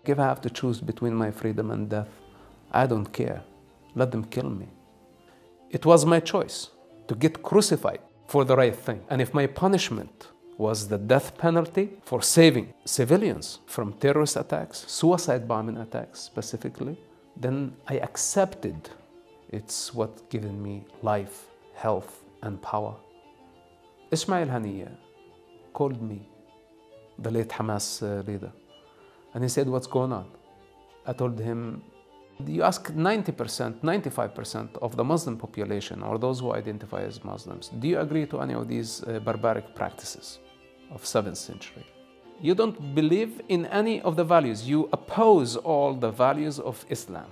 If I have to choose between my freedom and death, I don't care. Let them kill me. It was my choice to get crucified for the right thing. And if my punishment was the death penalty for saving civilians from terrorist attacks, suicide bombing attacks specifically, then I accepted. It's what given me life, health, and power. Ismail Haniyeh called me, the late Hamas leader, and he said, what's going on? I told him, you ask 90%, 95% of the Muslim population, or those who identify as Muslims, do you agree to any of these barbaric practices of 7th century? You don't believe in any of the values. You oppose all the values of Islam,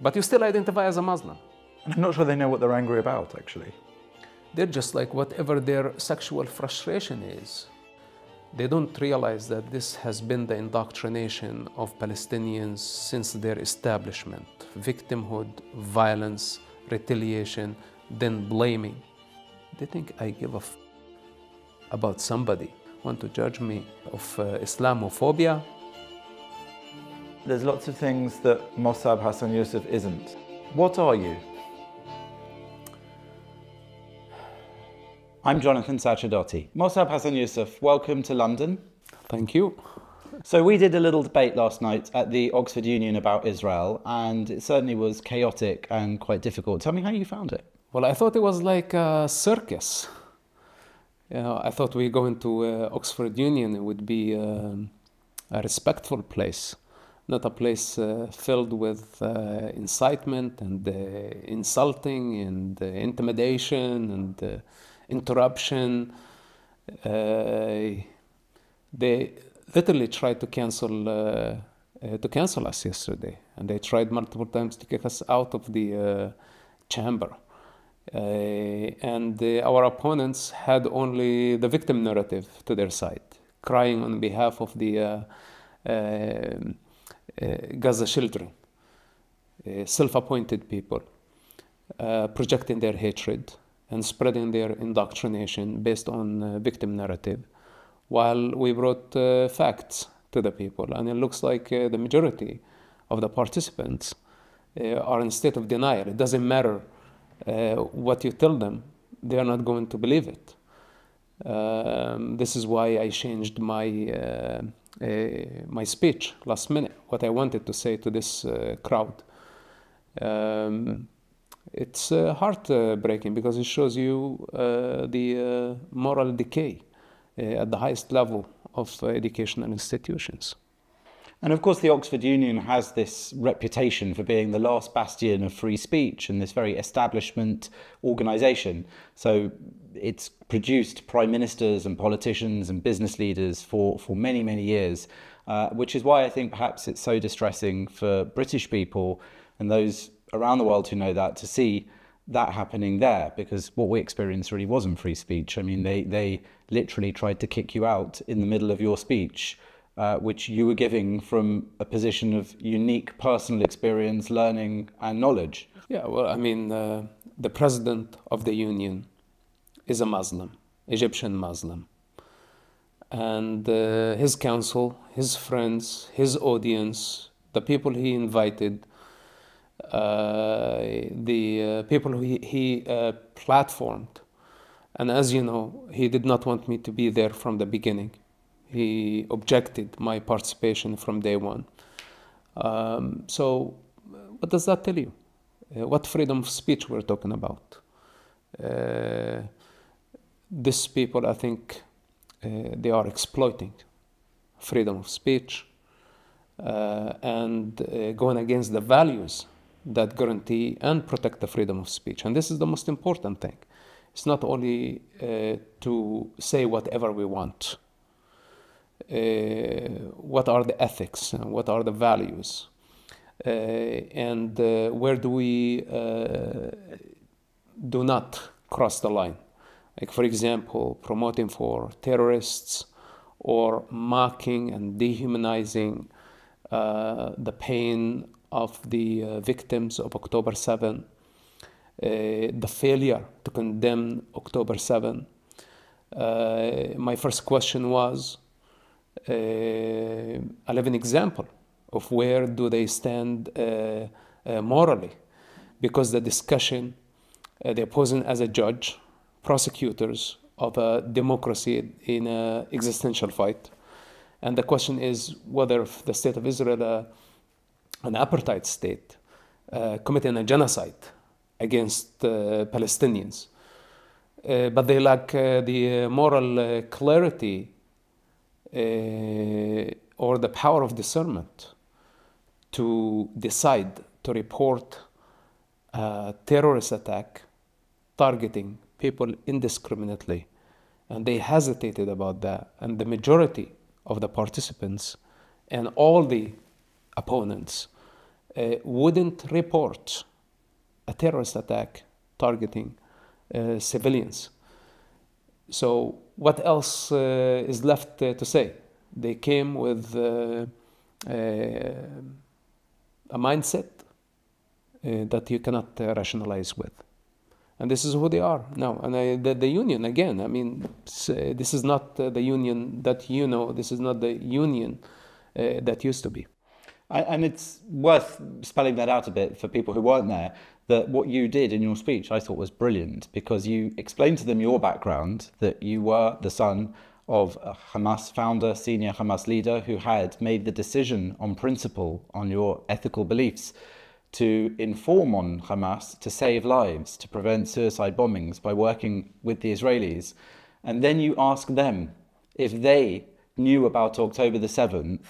but you still identify as a Muslim. And I'm not sure they know what they're angry about, actually. They're just like whatever their sexual frustration is. They don't realize that this has been the indoctrination of Palestinians since their establishment. Victimhood, violence, retaliation, then blaming. They think I give a about somebody. Want to judge me of Islamophobia? There's lots of things that Mosab Hassan Yousef isn't. What are you? I'm Jonathan Sacerdoti. Mosab Hassan Yousef, welcome to London. Thank you. So we did a little debate last night at the Oxford Union about Israel, and it certainly was chaotic and quite difficult. Tell me how you found it. Well, I thought it was like a circus. I thought we go into Oxford Union, it would be a respectful place, not a place filled with incitement and insulting and intimidation and interruption. They literally tried to cancel us yesterday, and they tried multiple times to kick us out of the chamber. And our opponents had only the victim narrative to their side, crying on behalf of the Gaza children, self-appointed people, projecting their hatred and spreading their indoctrination based on victim narrative, while we brought facts to the people. And it looks like the majority of the participants are in a state of denial. It doesn't matter what you tell them, they are not going to believe it. This is why I changed my my speech last minute, what I wanted to say to this crowd. It's heartbreaking because it shows you the moral decay at the highest level of educational institutions. And of course the Oxford Union has this reputation for being the last bastion of free speech and this very establishment organisation. So it's produced prime ministers and politicians and business leaders for many, many years, which is why I think perhaps it's so distressing for British people and those around the world who know that to see that happening there, because what we experienced really wasn't free speech. I mean, they literally tried to kick you out in the middle of your speech, which you were giving from a position of unique personal experience, learning and knowledge. Yeah, well, I mean, the president of the union is a Muslim, Egyptian Muslim. And his council, his friends, his audience, the people he invited, the people who he platformed. And as you know, he did not want me to be there from the beginning. He objected my participation from day one. So what does that tell you? What freedom of speech we're talking about? These people, I think, they are exploiting freedom of speech and going against the values that guarantee and protect the freedom of speech. And this is the most important thing. It's not only to say whatever we want. What are the ethics and what are the values, and where do we do not cross the line? Like, for example, promoting for terrorists or mocking and dehumanizing the pain of the victims of October 7, the failure to condemn October 7. My first question was, a living example of where do they stand morally, because the discussion, they're posing as a judge, prosecutors of a democracy in an existential fight. And the question is whether the state of Israel, an apartheid state, committing a genocide against Palestinians. But they lack the moral clarity or the power of discernment to decide to report a terrorist attack targeting people indiscriminately. And they hesitated about that. And the majority of the participants and all the opponents wouldn't report a terrorist attack targeting civilians. So what else is left to say? They came with a mindset that you cannot rationalize with. And this is who they are now. And the union, again, I mean, this is not the union that you know. This is not the union that used to be. And it's worth spelling that out a bit for people who weren't there, that what you did in your speech I thought was brilliant, because you explained to them your background, that you were the son of a Hamas founder, senior Hamas leader, who had made the decision on principle, on your ethical beliefs, to inform on Hamas, to save lives, to prevent suicide bombings by working with the Israelis. And then you ask them if they knew about October the 7th,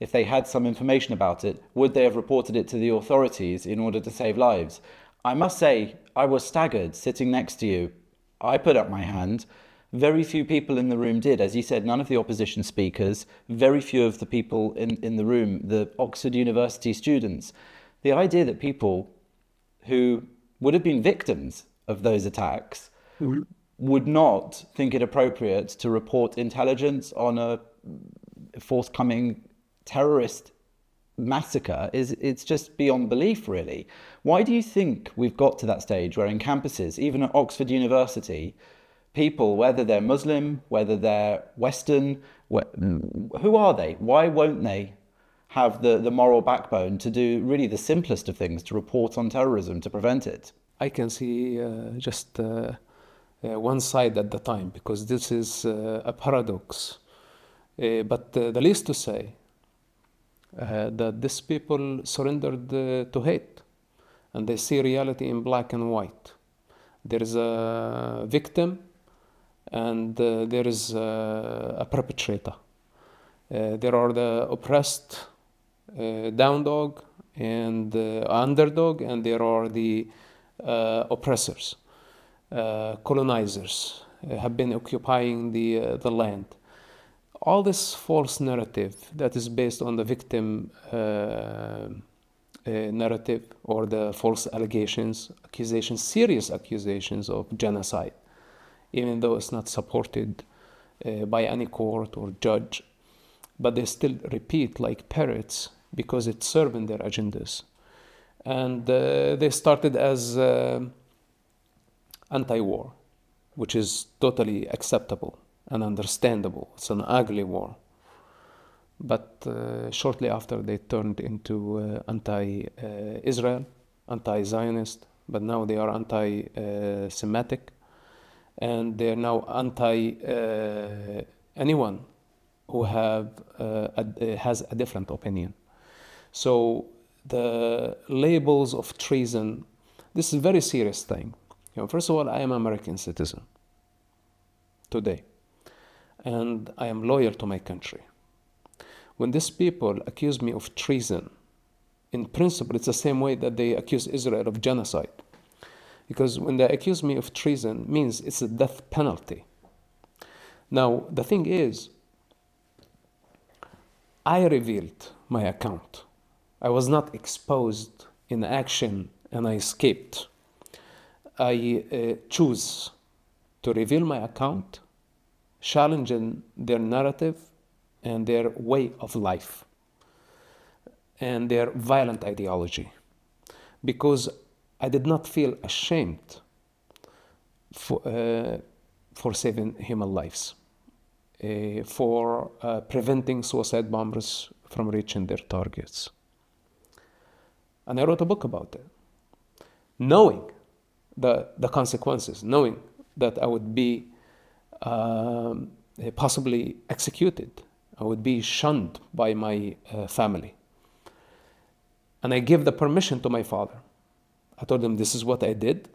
if they had some information about it, would they have reported it to the authorities in order to save lives? I must say, I was staggered sitting next to you. I put up my hand. Very few people in the room did. As you said, none of the opposition speakers, very few of the people in the room, the Oxford University students. The idea that people who would have been victims of those attacks would not think it appropriate to report intelligence on a forthcoming terrorist massacre it's just beyond belief, really. Why do you think we've got to that stage where in campuses, even at Oxford University, people, whether they're Muslim, whether they're Western, who are they? Why won't they have the moral backbone to do really the simplest of things, to report on terrorism, to prevent it? I can see just one side at the time, because this is a paradox. But the least to say that these people surrendered to hate, and they see reality in black and white. There is a victim and there is a perpetrator. There are the oppressed down dog and underdog, and there are the oppressors, colonizers have been occupying the land. All this false narrative that is based on the victim narrative, or the false allegations, accusations, serious accusations of genocide, even though it's not supported by any court or judge, but they still repeat like parrots because it's serving their agendas. And they started as anti-war, which is totally acceptable and understandable. It's an ugly war. But shortly after, they turned into anti-Israel, anti-Zionist, but now they are anti-Semitic, and they're now anti-anyone who has a different opinion. So the labels of treason, this is a very serious thing. First of all, I am an American citizen today, and I am loyal to my country. When these people accuse me of treason, in principle, it's the same way that they accuse Israel of genocide. Because when they accuse me of treason, means it's a death penalty. Now, the thing is, I revealed my account. I was not exposed in action and I escaped. I choose to reveal my account, challenging their narrative and their way of life and their violent ideology, because I did not feel ashamed for saving human lives, for preventing suicide bombers from reaching their targets. And I wrote a book about it, knowing the consequences, knowing that I would be possibly executed. I would be shunned by my family. And I gave the permission to my father. I told him this is what I did.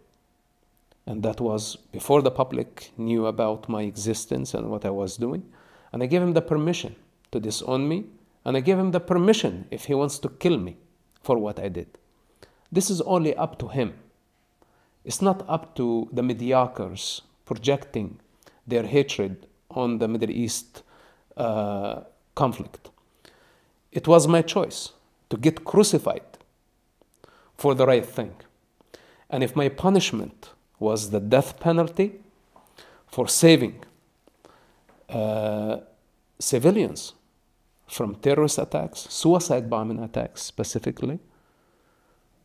And that was before the public knew about my existence and what I was doing. And I gave him the permission to disown me. And I gave him the permission if he wants to kill me for what I did. This is only up to him. It's not up to the mediocres projecting their hatred on the Middle East conflict. It was my choice to get crucified for the right thing. And if my punishment was the death penalty for saving civilians from terrorist attacks, suicide bombing attacks specifically,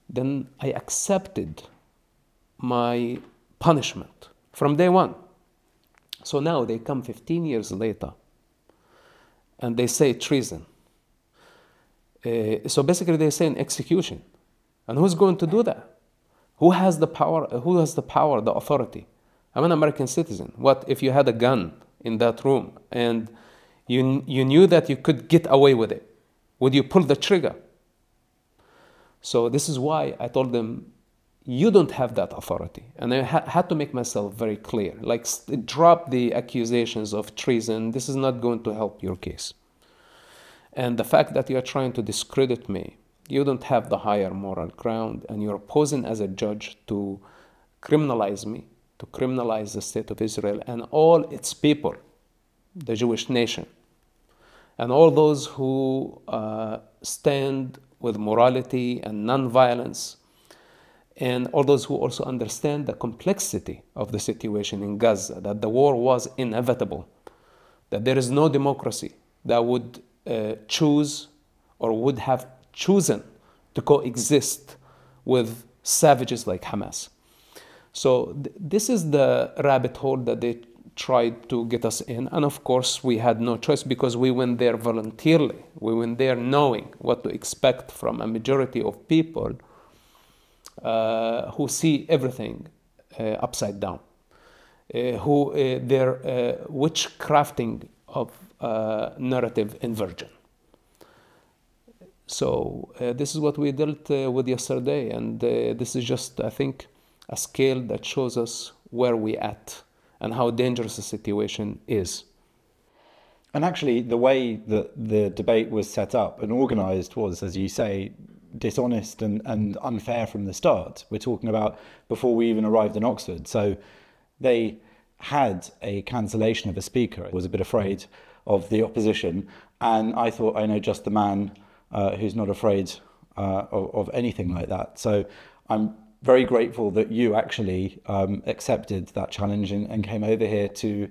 then I accepted my punishment from day one. So now they come 15 years later and they say treason. So basically they say an execution. And who's going to do that? Who has the power? Who has the power, the authority? I'm an American citizen. What if you had a gun in that room and you knew that you could get away with it? Would you pull the trigger? So this is why I told them, you don't have that authority. And I had to make myself very clear. Like, drop the accusations of treason. This is not going to help your case. And the fact that you're trying to discredit me, you don't have the higher moral ground, and you're posing as a judge to criminalize me, to criminalize the state of Israel and all its people, the Jewish nation, and all those who stand with morality and non-violence, and all those who also understand the complexity of the situation in Gaza, that the war was inevitable, that there is no democracy that would choose or would have chosen to coexist with savages like Hamas. So this is the rabbit hole that they tried to get us in. And of course, we had no choice because we went there voluntarily. We went there knowing what to expect from a majority of people who see everything upside down, who their witchcrafting of narrative inversion. So this is what we dealt with yesterday, and this is just, I think, a scale that shows us where we're at and how dangerous the situation is. And actually, the way that the debate was set up and organised was, as you say, dishonest and unfair from the start. We're talking about before we even arrived in Oxford. So they had a cancellation of a speaker. I was a bit afraid of the opposition, and I thought, I know just the man who's not afraid of anything like that. So I'm very grateful that you actually accepted that challenge and came over here to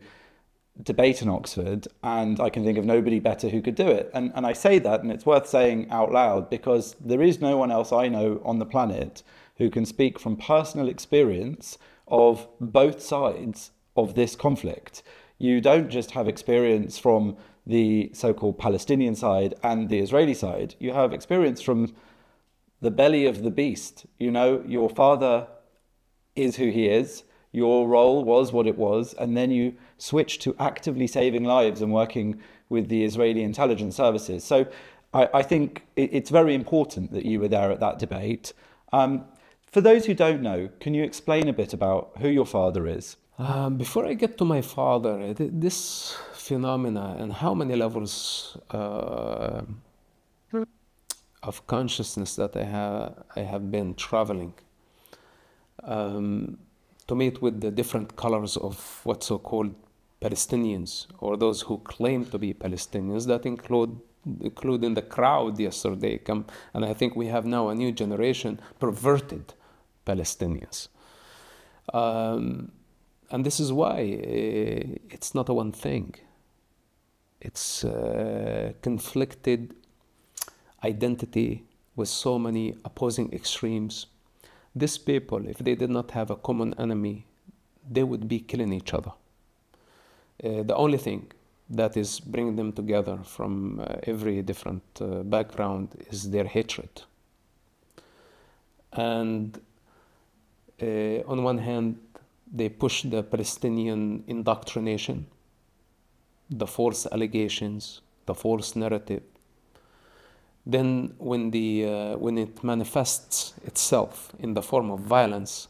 debate in Oxford, and I can think of nobody better who could do it. And I say that, and it's worth saying out loud, because there is no one else I know on the planet who can speak from personal experience of both sides of this conflict. You don't just have experience from the so-called Palestinian side and the Israeli side. You have experience from the belly of the beast. You know, your father is who he is. Your role was what it was, and then you switched to actively saving lives and working with the Israeli intelligence services. So I think it's very important that you were there at that debate. For those who don't know, can you explain a bit about who your father is? Before I get to my father, this phenomena and how many levels of consciousness that I have been traveling to meet with the different colors of what so-called Palestinians, or those who claim to be Palestinians, that include in the crowd yesterday. And I think we have now a new generation, perverted Palestinians. And this is why it's not a one thing. It's conflicted identity with so many opposing extremes. These people, if they did not have a common enemy, they would be killing each other. The only thing that is bringing them together from every different background is their hatred. And on one hand, they push the Palestinian indoctrination, the false allegations, the false narrative. Then when it manifests itself in the form of violence,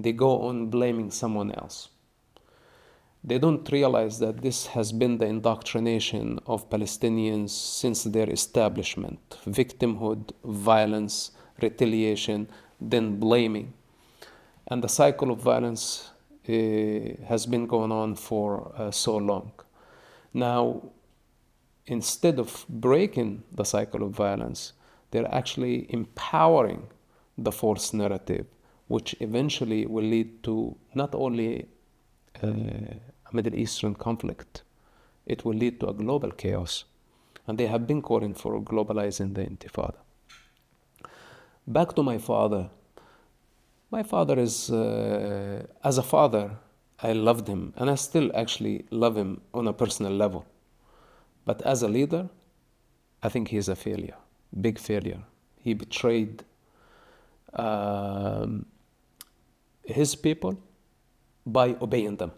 they go on blaming someone else. They don't realize that this has been the indoctrination of Palestinians since their establishment. Victimhood, violence, retaliation, then blaming. And the cycle of violence has been going on for so long. Now, instead of breaking the cycle of violence, they're actually empowering the false narrative, which eventually will lead to not only a Middle Eastern conflict, it will lead to a global chaos. And they have been calling for globalizing the Intifada. Back to my father. My father is, as a father, I loved him, and I still actually love him on a personal level. But as a leader, I think he's a failure, big failure. He betrayed his people by obeying them.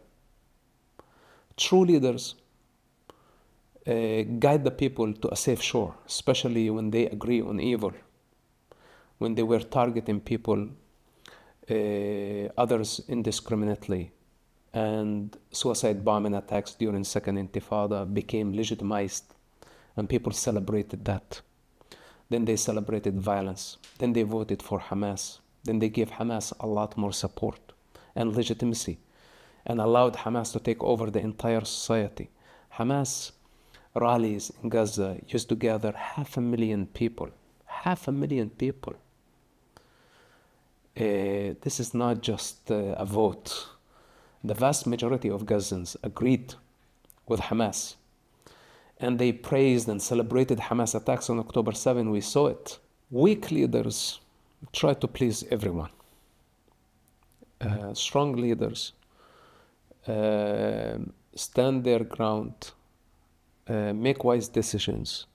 True leaders guide the people to a safe shore, especially when they agree on evil, when they were targeting people, others indiscriminately, and suicide bombing attacks during Second Intifada became legitimized, and people celebrated that. Then they celebrated violence. Then they voted for Hamas. Then they gave Hamas a lot more support and legitimacy, and allowed Hamas to take over the entire society. Hamas rallies in Gaza used to gather 500,000 people. 500,000 people. This is not just a vote. The vast majority of Gazans agreed with Hamas, and they praised and celebrated Hamas attacks on October 7. We saw it. Weak leaders try to please everyone. Strong leaders stand their ground, make wise decisions,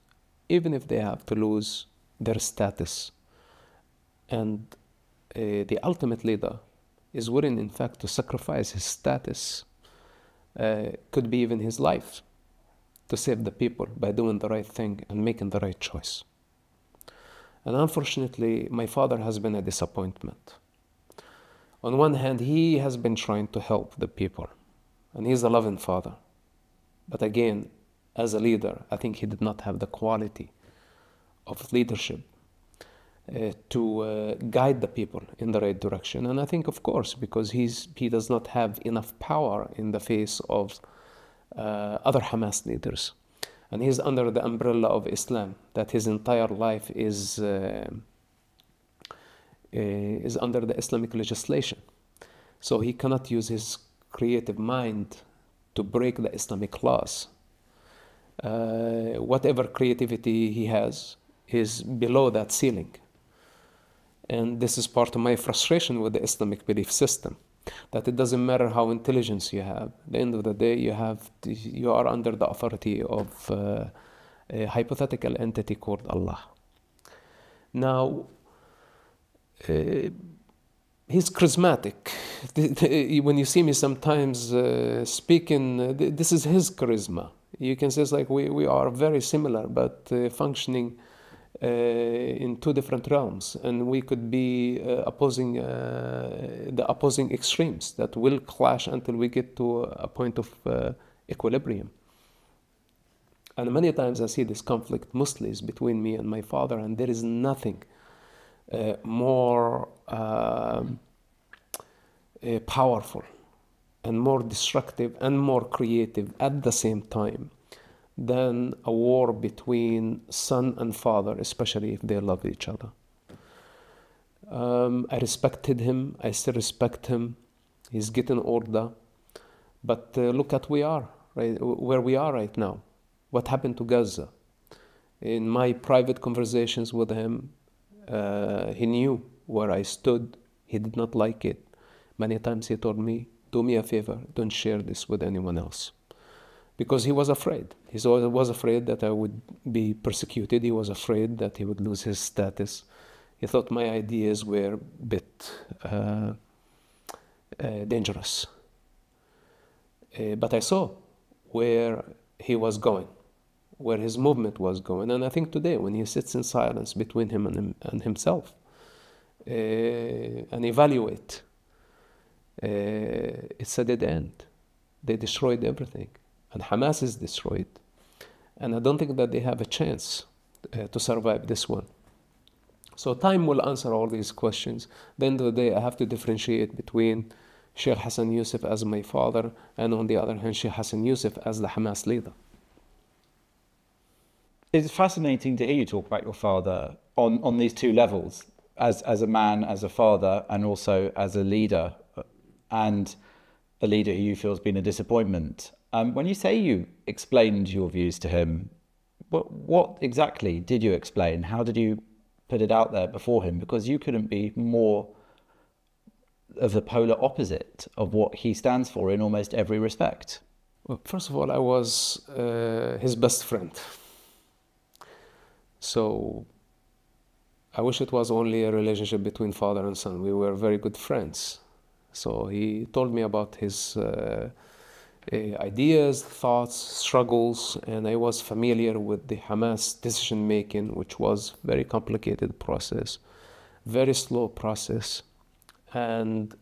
even if they have to lose their status. And the ultimate leader is willing, in fact, to sacrifice his status, could be even his life, to save the people by doing the right thing and making the right choice. And unfortunately, my father has been a disappointment. On one hand, he has been trying to help the people, and he's a loving father. But again, as a leader, I think he did not have the quality of leadership to guide the people in the right direction. And I think, of course, because he does not have enough power in the face of other Hamas leaders. And he's under the umbrella of Islam, that his entire life is under the Islamic legislation. So he cannot use his creative mind to break the Islamic laws. Whatever creativity he has is below that ceiling. And this is part of my frustration with the Islamic belief system, that it doesn't matter how intelligent you have. At the end of the day, you are under the authority of a hypothetical entity called Allah. Now, he's charismatic. When you see me sometimes speaking, this is his charisma. You can say it's like we are very similar, but functioning in two different realms, and we could be opposing the opposing extremes that will clash until we get to a point of equilibrium. And many times I see this conflict mostly is between me and my father, and there is nothing more powerful and more destructive and more creative at the same time than a war between son and father, especially if they love each other. I respected him. I still respect him. He's getting older. But look at where we are right now. What happened to Gaza? In my private conversations with him, he knew where I stood. He did not like it. Many times he told me, do me a favor, don't share this with anyone else. because he was afraid. He was afraid that I would be persecuted. He was afraid that he would lose his status. He thought my ideas were a bit dangerous. But I saw where he was going, where his movement was going. And I think today, when he sits in silence between him and himself and evaluate, it's a dead end. They destroyed everything. And Hamas is destroyed. And I don't think that they have a chance to survive this one. So time will answer all these questions. At the end of the day, I have to differentiate between Sheikh Hassan Yousef as my father, and on the other hand, Sheikh Hassan Yousef as the Hamas leader. It's fascinating to hear you talk about your father on these two levels, as a man, as a father, and also as a leader, and a leader who you feel has been a disappointment. When you say you explained your views to him, what exactly did you explain? How did you put it out there before him? Because you couldn't be more of the polar opposite of what he stands for in almost every respect. Well, first of all, I was his best friend. So I wish it was only a relationship between father and son. We were very good friends. So he told me about his ideas, thoughts, struggles, and I was familiar with the Hamas decision making, which was a very complicated process, very slow process, and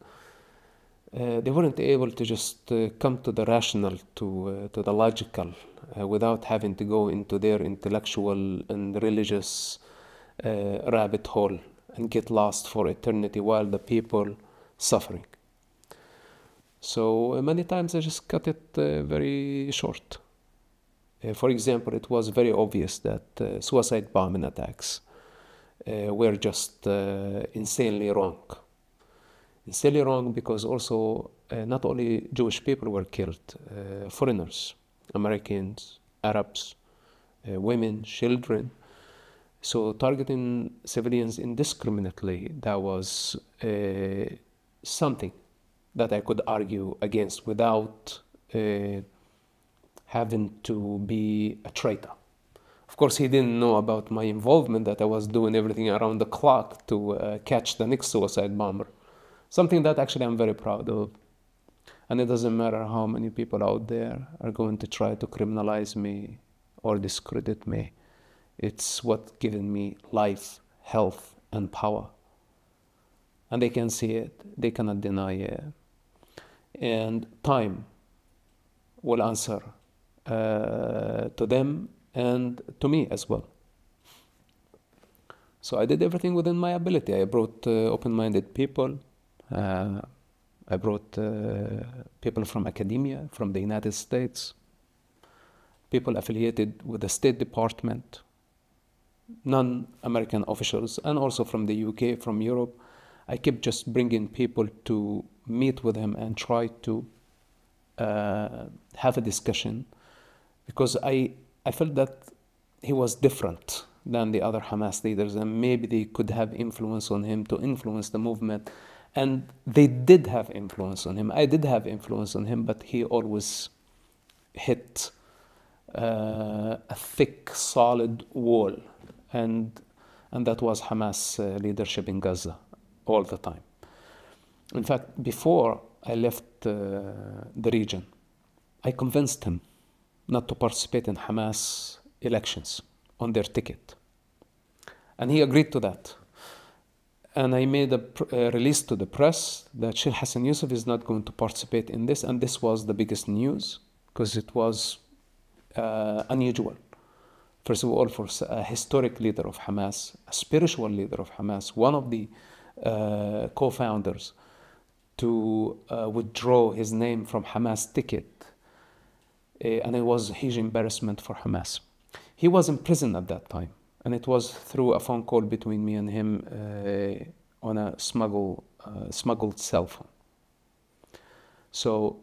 they weren't able to just come to the rational, to the logical, without having to go into their intellectual and religious rabbit hole and get lost for eternity while the people suffering. So many times I just cut it very short. For example, it was very obvious that suicide bombing attacks were just insanely wrong. Insanely wrong because also not only Jewish people were killed, foreigners, Americans, Arabs, women, children. So targeting civilians indiscriminately, that was something that I could argue against without having to be a traitor. Of course, he didn't know about my involvement, that I was doing everything around the clock to catch the next suicide bomber. Something that actually I'm very proud of. And it doesn't matter how many people out there are going to try to criminalize me or discredit me. It's what given me life, health, and power. And they can see it. They cannot deny it. And time will answer to them and to me as well. So I did everything within my ability. I brought open-minded people. I brought people from academia, from the United States, people affiliated with the State Department, non-American officials, and also from the UK, from Europe. I kept just bringing people to meet with him and try to have a discussion, because I felt that he was different than the other Hamas leaders, and maybe they could have influence on him to influence the movement. And they did have influence on him. I did have influence on him, but he always hit a thick, solid wall. And that was Hamas leadership in Gaza all the time. In fact, before I left the region, I convinced him not to participate in Hamas elections on their ticket. And he agreed to that. And I made a release to the press that Sheikh Hassan Yousef is not going to participate in this. And this was the biggest news, because it was unusual. First of all, for a historic leader of Hamas, a spiritual leader of Hamas, one of the co-founders, to withdraw his name from Hamas ticket. And it was a huge embarrassment for Hamas. He was in prison at that time. And it was through a phone call between me and him on a smuggled cell phone. So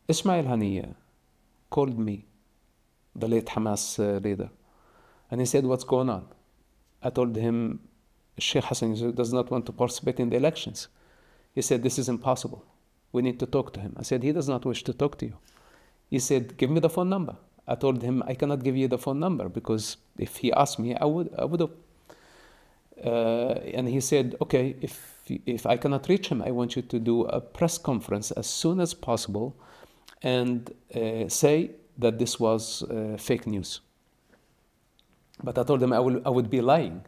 Ismail Haniyeh called me, the late Hamas leader, and he said, "What's going on?" I told him, Sheikh Hassan Yousef does not want to participate in the elections. He said, "This is impossible. We need to talk to him." I said, "He does not wish to talk to you. He said, give me the phone number. I told him, I cannot give you the phone number because if he asked me, I would have. And he said, okay, if I cannot reach him, I want you to do a press conference as soon as possible and say that this was fake news. But I told him I would be lying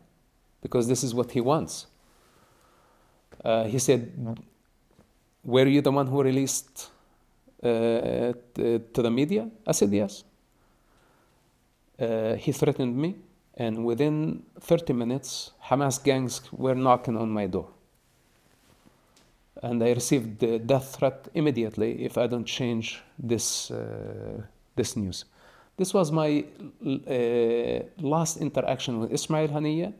because this is what he wants. He said, were you the one who released to the media? I said, yes. He threatened me, and within 30 minutes, Hamas gangs were knocking on my door. And I received the death threat immediately if I don't change this news. This was my last interaction with Ismail Haniyeh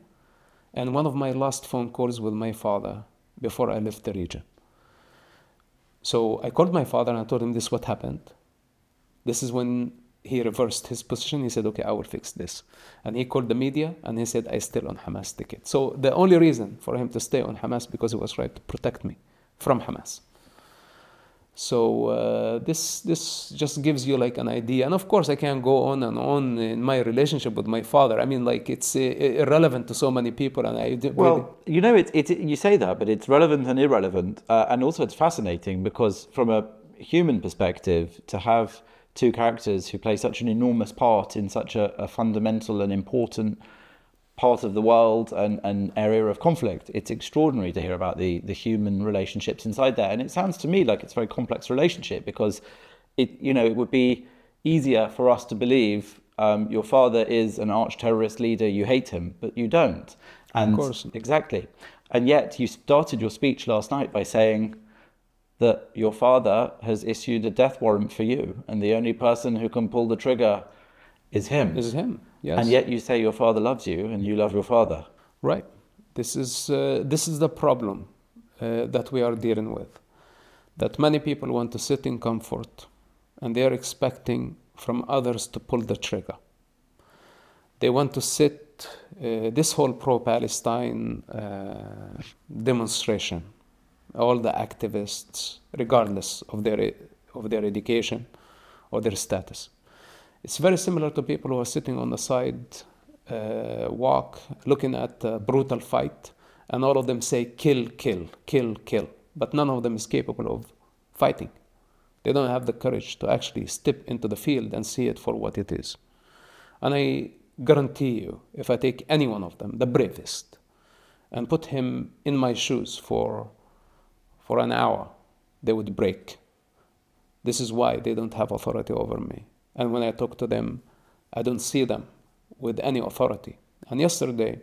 and one of my last phone calls with my father before I left the region. So I called my father and I told him this is what happened. This is when he reversed his position. He said, okay, I will fix this. And he called the media and he said, I still on Hamas ticket. So the only reason for him to stay on Hamas because he was trying to protect me from Hamas. So this just gives you like an idea. And of course, I can go on and on in my relationship with my father. I mean, like it's irrelevant to so many people. And you know, you say that, but it's relevant and irrelevant. And also it's fascinating because from a human perspective, to have two characters who play such an enormous part in such a fundamental and important part of the world and an area of conflict. It's extraordinary to hear about the human relationships inside there. And it sounds to me like it's a very complex relationship because it would be easier for us to believe your father is an arch-terrorist leader, you hate him, but you don't. And of course. Exactly. And yet you started your speech last night by saying that your father has issued a death warrant for you and the only person who can pull the trigger is him. Is him. Yes. And yet you say your father loves you and you love your father. Right. This is the problem that we are dealing with. That many people want to sit in comfort and they are expecting from others to pull the trigger. They want to sit, this whole pro-Palestine demonstration, all the activists, regardless of their education or their status. It's very similar to people who are sitting on the side, walk, looking at a brutal fight, and all of them say, kill, kill, kill, kill. But none of them is capable of fighting. They don't have the courage to actually step into the field and see it for what it is. And I guarantee you, if I take any one of them, the bravest, and put him in my shoes for an hour, they would break. This is why they don't have authority over me. And when I talk to them, I don't see them with any authority. And yesterday,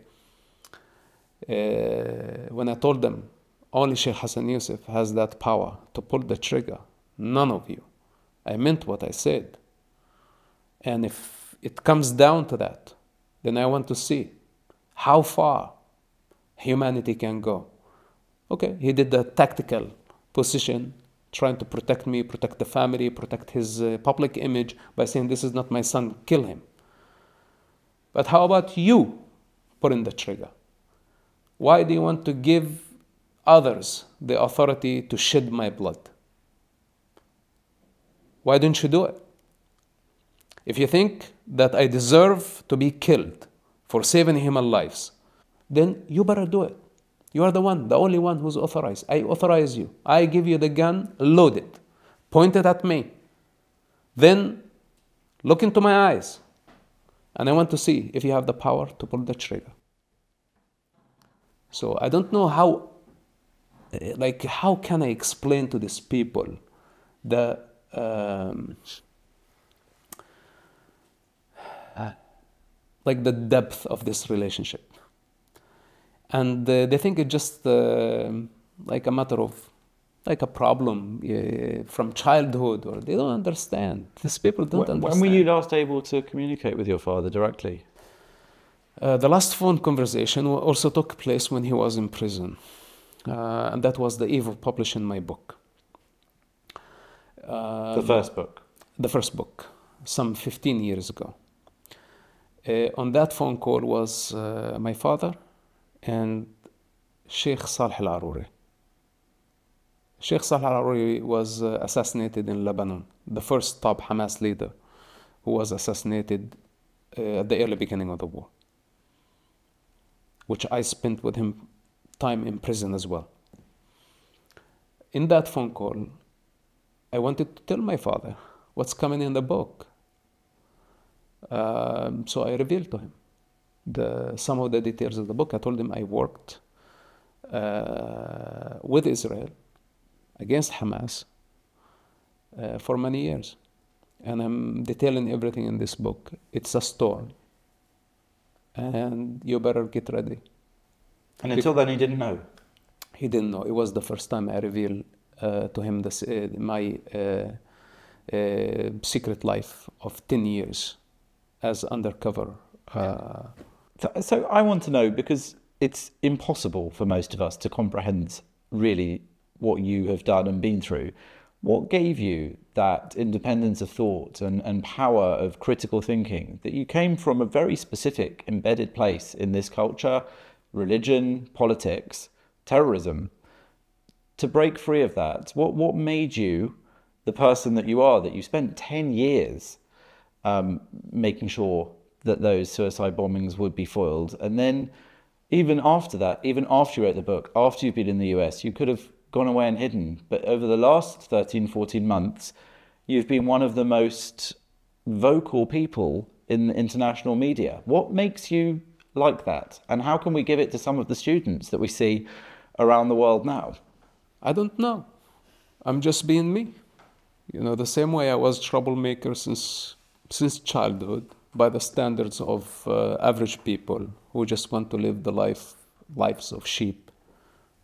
when I told them, only Sheikh Hassan Yousef has that power to pull the trigger, none of you. I meant what I said. And if it comes down to that, then I want to see how far humanity can go. Okay, he did the tactical position, trying to protect me, protect the family, protect his public image by saying, this is not my son, kill him. But how about you pulling the trigger? Why do you want to give others the authority to shed my blood? Why don't you do it? If you think that I deserve to be killed for saving human lives, then you better do it. You are the only one who's authorized. I authorize you. I give you the gun, load it, point it at me. Then look into my eyes. And I want to see if you have the power to pull the trigger. So I don't know how can I explain to these people the depth of this relationship. And they think it's just like a matter of, like a problem from childhood, or they don't understand. These people don't understand. When were you last able to communicate with your father directly? The last phone conversation also took place when he was in prison. And that was the eve of publishing my book. The first book? The first book, some 15 years ago. On that phone call was my father and Sheikh Salih Al-Aruri. Sheikh Saleh al-Aruri was assassinated in Lebanon, the first top Hamas leader who was assassinated at the early beginning of the war, which I spent with him time in prison as well. In that phone call, I wanted to tell my father what's coming in the book. So I revealed to him some of the details of the book. I told him I worked with Israel against Hamas for many years. And I'm detailing everything in this book. It's a story. And you better get ready. And until then, he didn't know? He didn't know. It was the first time I revealed to him my secret life of 10 years as undercover. So I want to know, because it's impossible for most of us to comprehend really what you have done and been through. What gave you that independence of thought and power of critical thinking, that you came from a very specific embedded place in this culture, religion, politics, terrorism, to break free of that? What made you the person that you are, that you spent 10 years making sure that those suicide bombings would be foiled? And then even after that, even after you wrote the book, after you've been in the US, you could have gone away and hidden. But over the last 13, 14 months, you've been one of the most vocal people in the international media. What makes you like that? And how can we give it to some of the students that we see around the world now? I don't know. I'm just being me. You know, the same way I was troublemaker since childhood, by the standards of average people who just want to live the lives of sheep.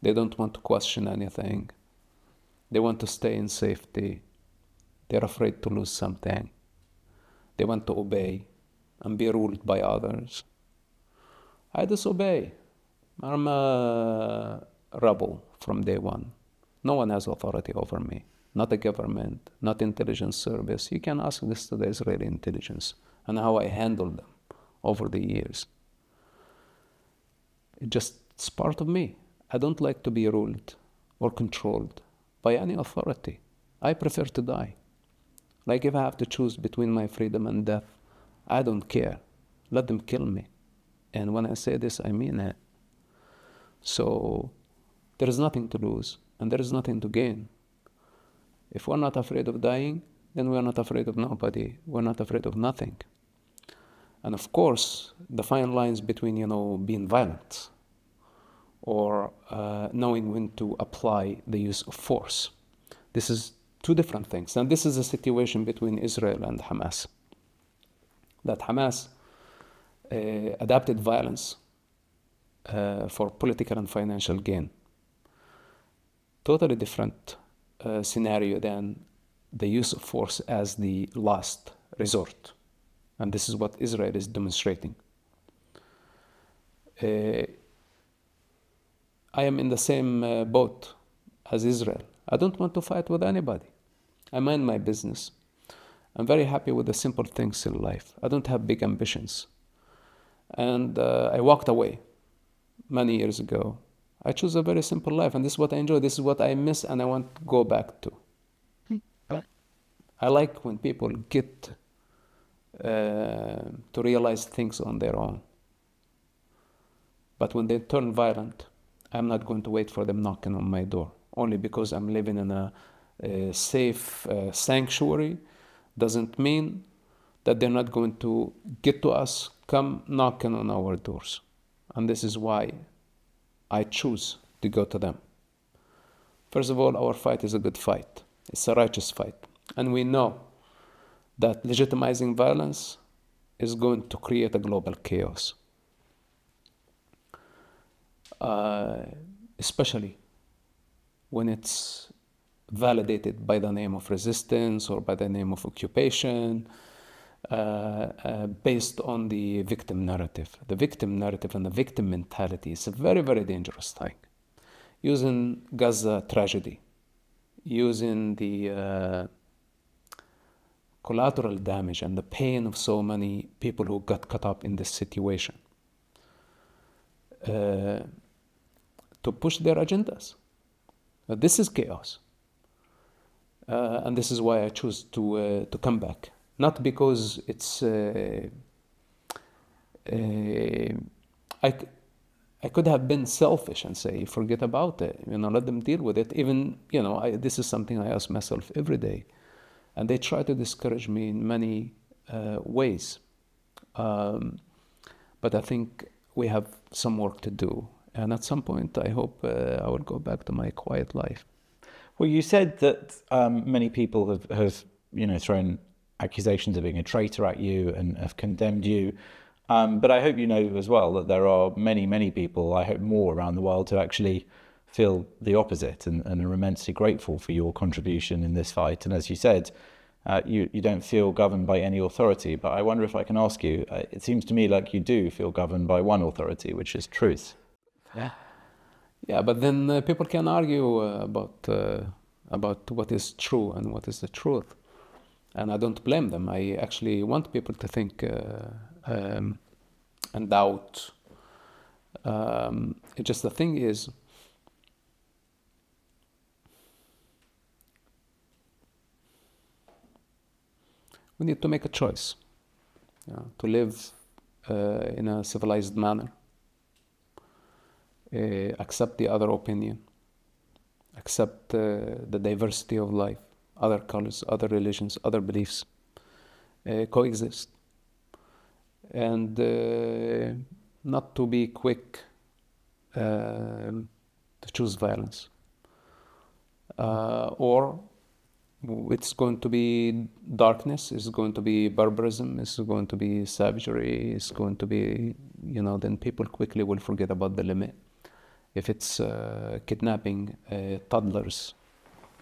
They don't want to question anything. They want to stay in safety. They're afraid to lose something. They want to obey and be ruled by others. I disobey. I'm a rebel from day one. No one has authority over me. Not the government, not intelligence service. You can ask this to the Israeli intelligence and how I handled them over the years. It's part of me. I don't like to be ruled or controlled by any authority. I prefer to die. Like if I have to choose between my freedom and death, I don't care. Let them kill me. And when I say this, I mean it. So there is nothing to lose and there is nothing to gain. If we're not afraid of dying, then we're not afraid of nobody. We're not afraid of nothing. And of course, the fine lines between, being violent or knowing when to apply the use of force. This is two different things. And this is a situation between Israel and Hamas. That Hamas adapted violence for political and financial gain. Totally different scenario than the use of force as the last resort. And this is what Israel is demonstrating. I am in the same boat as Israel. I don't want to fight with anybody. I mind my business. I'm very happy with the simple things in life. I don't have big ambitions. And I walked away many years ago. I choose a very simple life, and this is what I enjoy. This is what I miss, and I want to go back to. I like when people get to realize things on their own. But when they turn violent, I'm not going to wait for them knocking on my door. Only because I'm living in a safe sanctuary doesn't mean that they're not going to get to us, come knocking on our doors. And this is why I choose to go to them. First of all, our fight is a good fight. It's a righteous fight. And we know that legitimizing violence is going to create a global chaos. Especially when it's validated by the name of resistance or by the name of occupation, based on the victim narrative. The victim narrative and the victim mentality is a very, very dangerous thing. Using Gaza tragedy, using the collateral damage and the pain of so many people who got caught up in this situation to push their agendas. This is chaos. And this is why I choose to come back. Not because it's... I could have been selfish and say, forget about it, let them deal with it. Even, this is something I ask myself every day. And they try to discourage me in many ways. But I think we have some work to do. And at some point, I hope I will go back to my quiet life. Well, you said that many people have thrown accusations of being a traitor at you and have condemned you. But I hope you know as well that there are many, many people, I hope more around the world, who actually feel the opposite and are immensely grateful for your contribution in this fight. And as you said, you don't feel governed by any authority. But I wonder if I can ask you, it seems to me like you do feel governed by one authority, which is truth. Yeah, but then people can argue about what is true and what is the truth. And I don't blame them. I actually want people to think and doubt. Just the thing is, we need to make a choice to live in a civilized manner, accept the other opinion, accept the diversity of life, other colors, other religions, other beliefs, coexist, and not to be quick to choose violence, or it's going to be darkness, it's going to be barbarism, it's going to be savagery, it's going to be, then people quickly will forget about the limit. If it's kidnapping toddlers,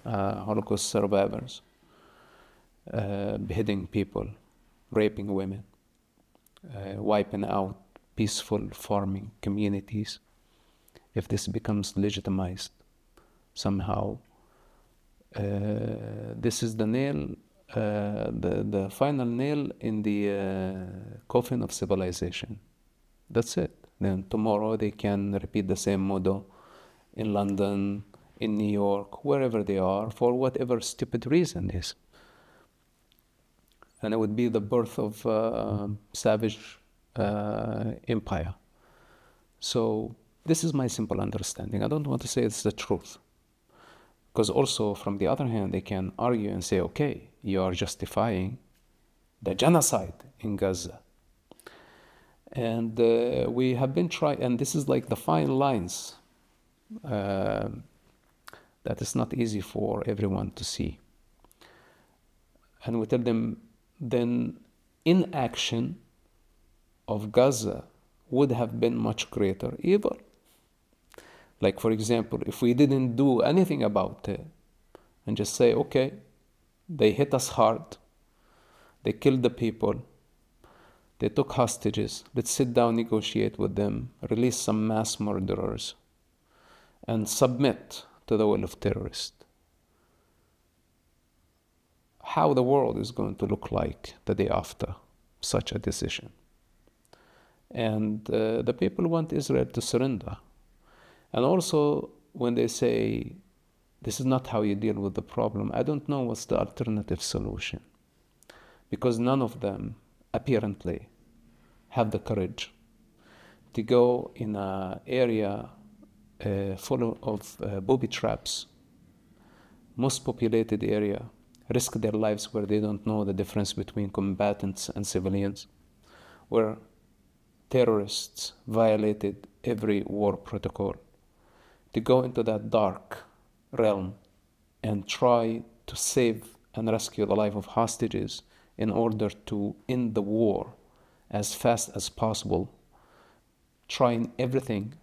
Holocaust survivors, beheading people, raping women, wiping out peaceful farming communities, if this becomes legitimized somehow, this is the nail, the final nail in the coffin of civilization. That's it. Then tomorrow they can repeat the same motto in London, in New York, wherever they are, for whatever stupid reason is. And it would be the birth of savage empire. So this is my simple understanding. I don't want to say it's the truth. Because also, from the other hand, they can argue and say, okay, you are justifying the genocide in Gaza. And we have been trying, and this is like the fine lines that is not easy for everyone to see. And we tell them, then inaction of Gaza would have been much greater evil. Like, for example, if we didn't do anything about it and just say, okay, they hit us hard, they killed the people, they took hostages, let's sit down, negotiate with them, release some mass murderers, and submit to the will of terrorists. How the world is going to look like the day after such a decision. And the people want Israel to surrender. And also, when they say, this is not how you deal with the problem, I don't know what's the alternative solution. Because none of them, apparently, have the courage to go in an area full of booby traps, most populated area, risk their lives where they don't know the difference between combatants and civilians, where terrorists violated every war protocol, to go into that dark realm and try to save and rescue the life of hostages in order to end the war as fast as possible, trying everything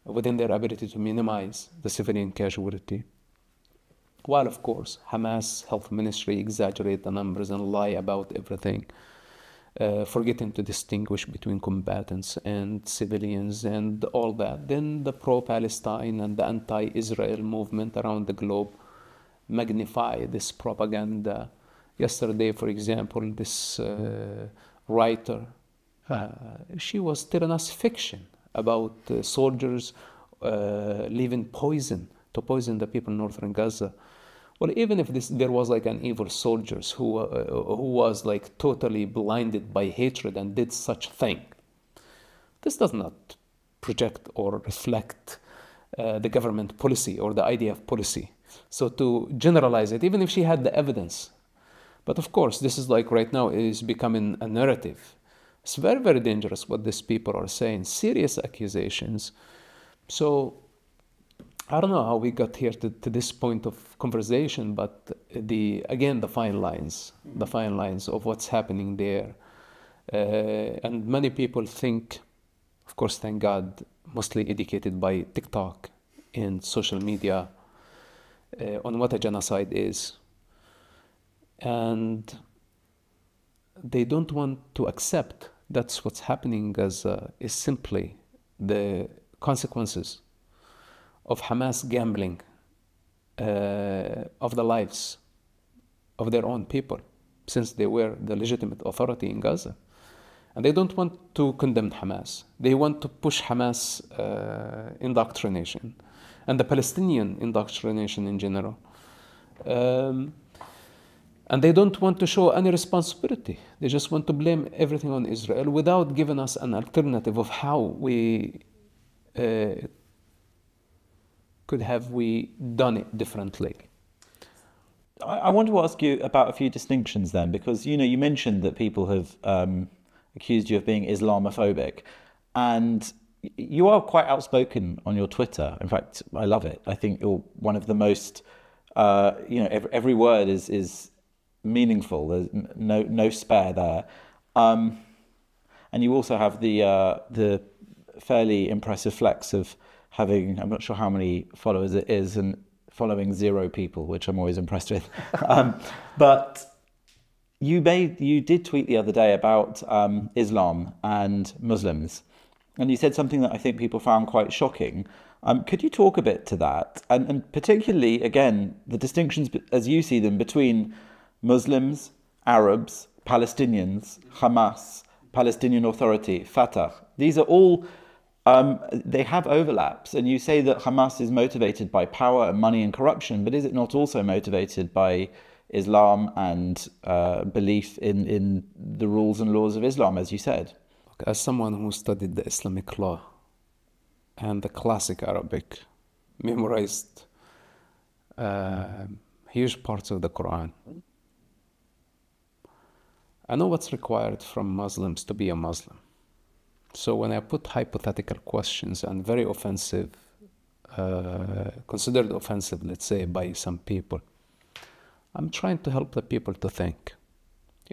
within their ability to minimize the civilian casualty. While, of course, Hamas Health Ministry exaggerate the numbers and lie about everything, forgetting to distinguish between combatants and civilians and all that. Then the pro-Palestine and the anti-Israel movement around the globe magnify this propaganda. Yesterday, for example, this writer, she was telling us fiction about soldiers leaving poison to poison the people in northern Gaza, Well, even if there was like an evil soldiers who was like totally blinded by hatred and did such thing, this does not project or reflect the government policy or the IDF policy. So to generalize it, even if she had the evidence, but of course, this is like right now is becoming a narrative. It's very, very dangerous what these people are saying, serious accusations. So I don't know how we got here to this point of conversation, but the fine lines of what's happening there. And many people think, of course, thank God, mostly educated by TikTok and social media on what a genocide is. And they don't want to accept that's what's happening in Gaza is simply the consequences of Hamas gambling of the lives of their own people, since they were the legitimate authority in Gaza. And they don't want to condemn Hamas. They want to push Hamas indoctrination and the Palestinian indoctrination in general. And they don't want to show any responsibility. They just want to blame everything on Israel without giving us an alternative of how we could have done it differently. I want to ask you about a few distinctions then, because you mentioned that people have accused you of being Islamophobic, and you are quite outspoken on your Twitter. In fact, I love it. I think you're one of the most, every word is meaningful. There's no spare there, and you also have the fairly impressive flex of having, I'm not sure how many followers it is, and following 0 people, which I'm always impressed with. But you did tweet the other day about Islam and Muslims, and you said something that I think people found quite shocking. Could you talk a bit to that, and particularly, again, the distinctions as you see them between Muslims, Arabs, Palestinians, Hamas, Palestinian Authority, Fatah? These are all, they have overlaps, and you say that Hamas is motivated by power and money and corruption, but is it not also motivated by Islam and belief in the rules and laws of Islam, as you said? As someone who studied the Islamic law and the classic Arabic, memorized huge parts of the Quran, I know what's required from Muslims to be a Muslim. So when I put hypothetical questions and very offensive, considered offensive, let's say, by some people, I'm trying to help the people to think,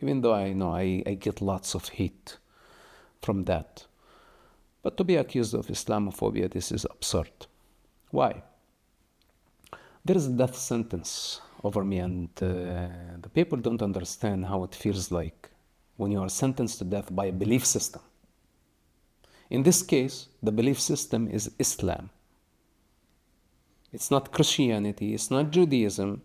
even though I know I get lots of heat from that. But to be accused of Islamophobia, this is absurd. Why? There is a death sentence over me, and the people don't understand how it feels like when you are sentenced to death by a belief system. In this case, the belief system is Islam. It's not Christianity, it's not Judaism,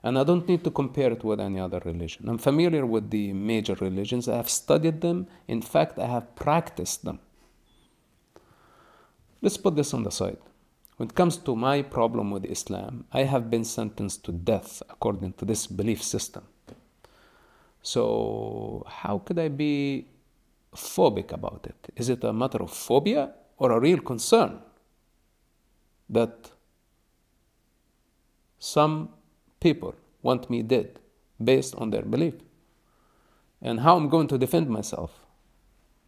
and I don't need to compare it with any other religion. I'm familiar with the major religions. I have studied them. In fact, I have practiced them. Let's put this on the side. When it comes to my problem with Islam, I have been sentenced to death according to this belief system. So how could I be phobic about it? Is it a matter of phobia or a real concern that some people want me dead based on their belief? And how I'm going to defend myself?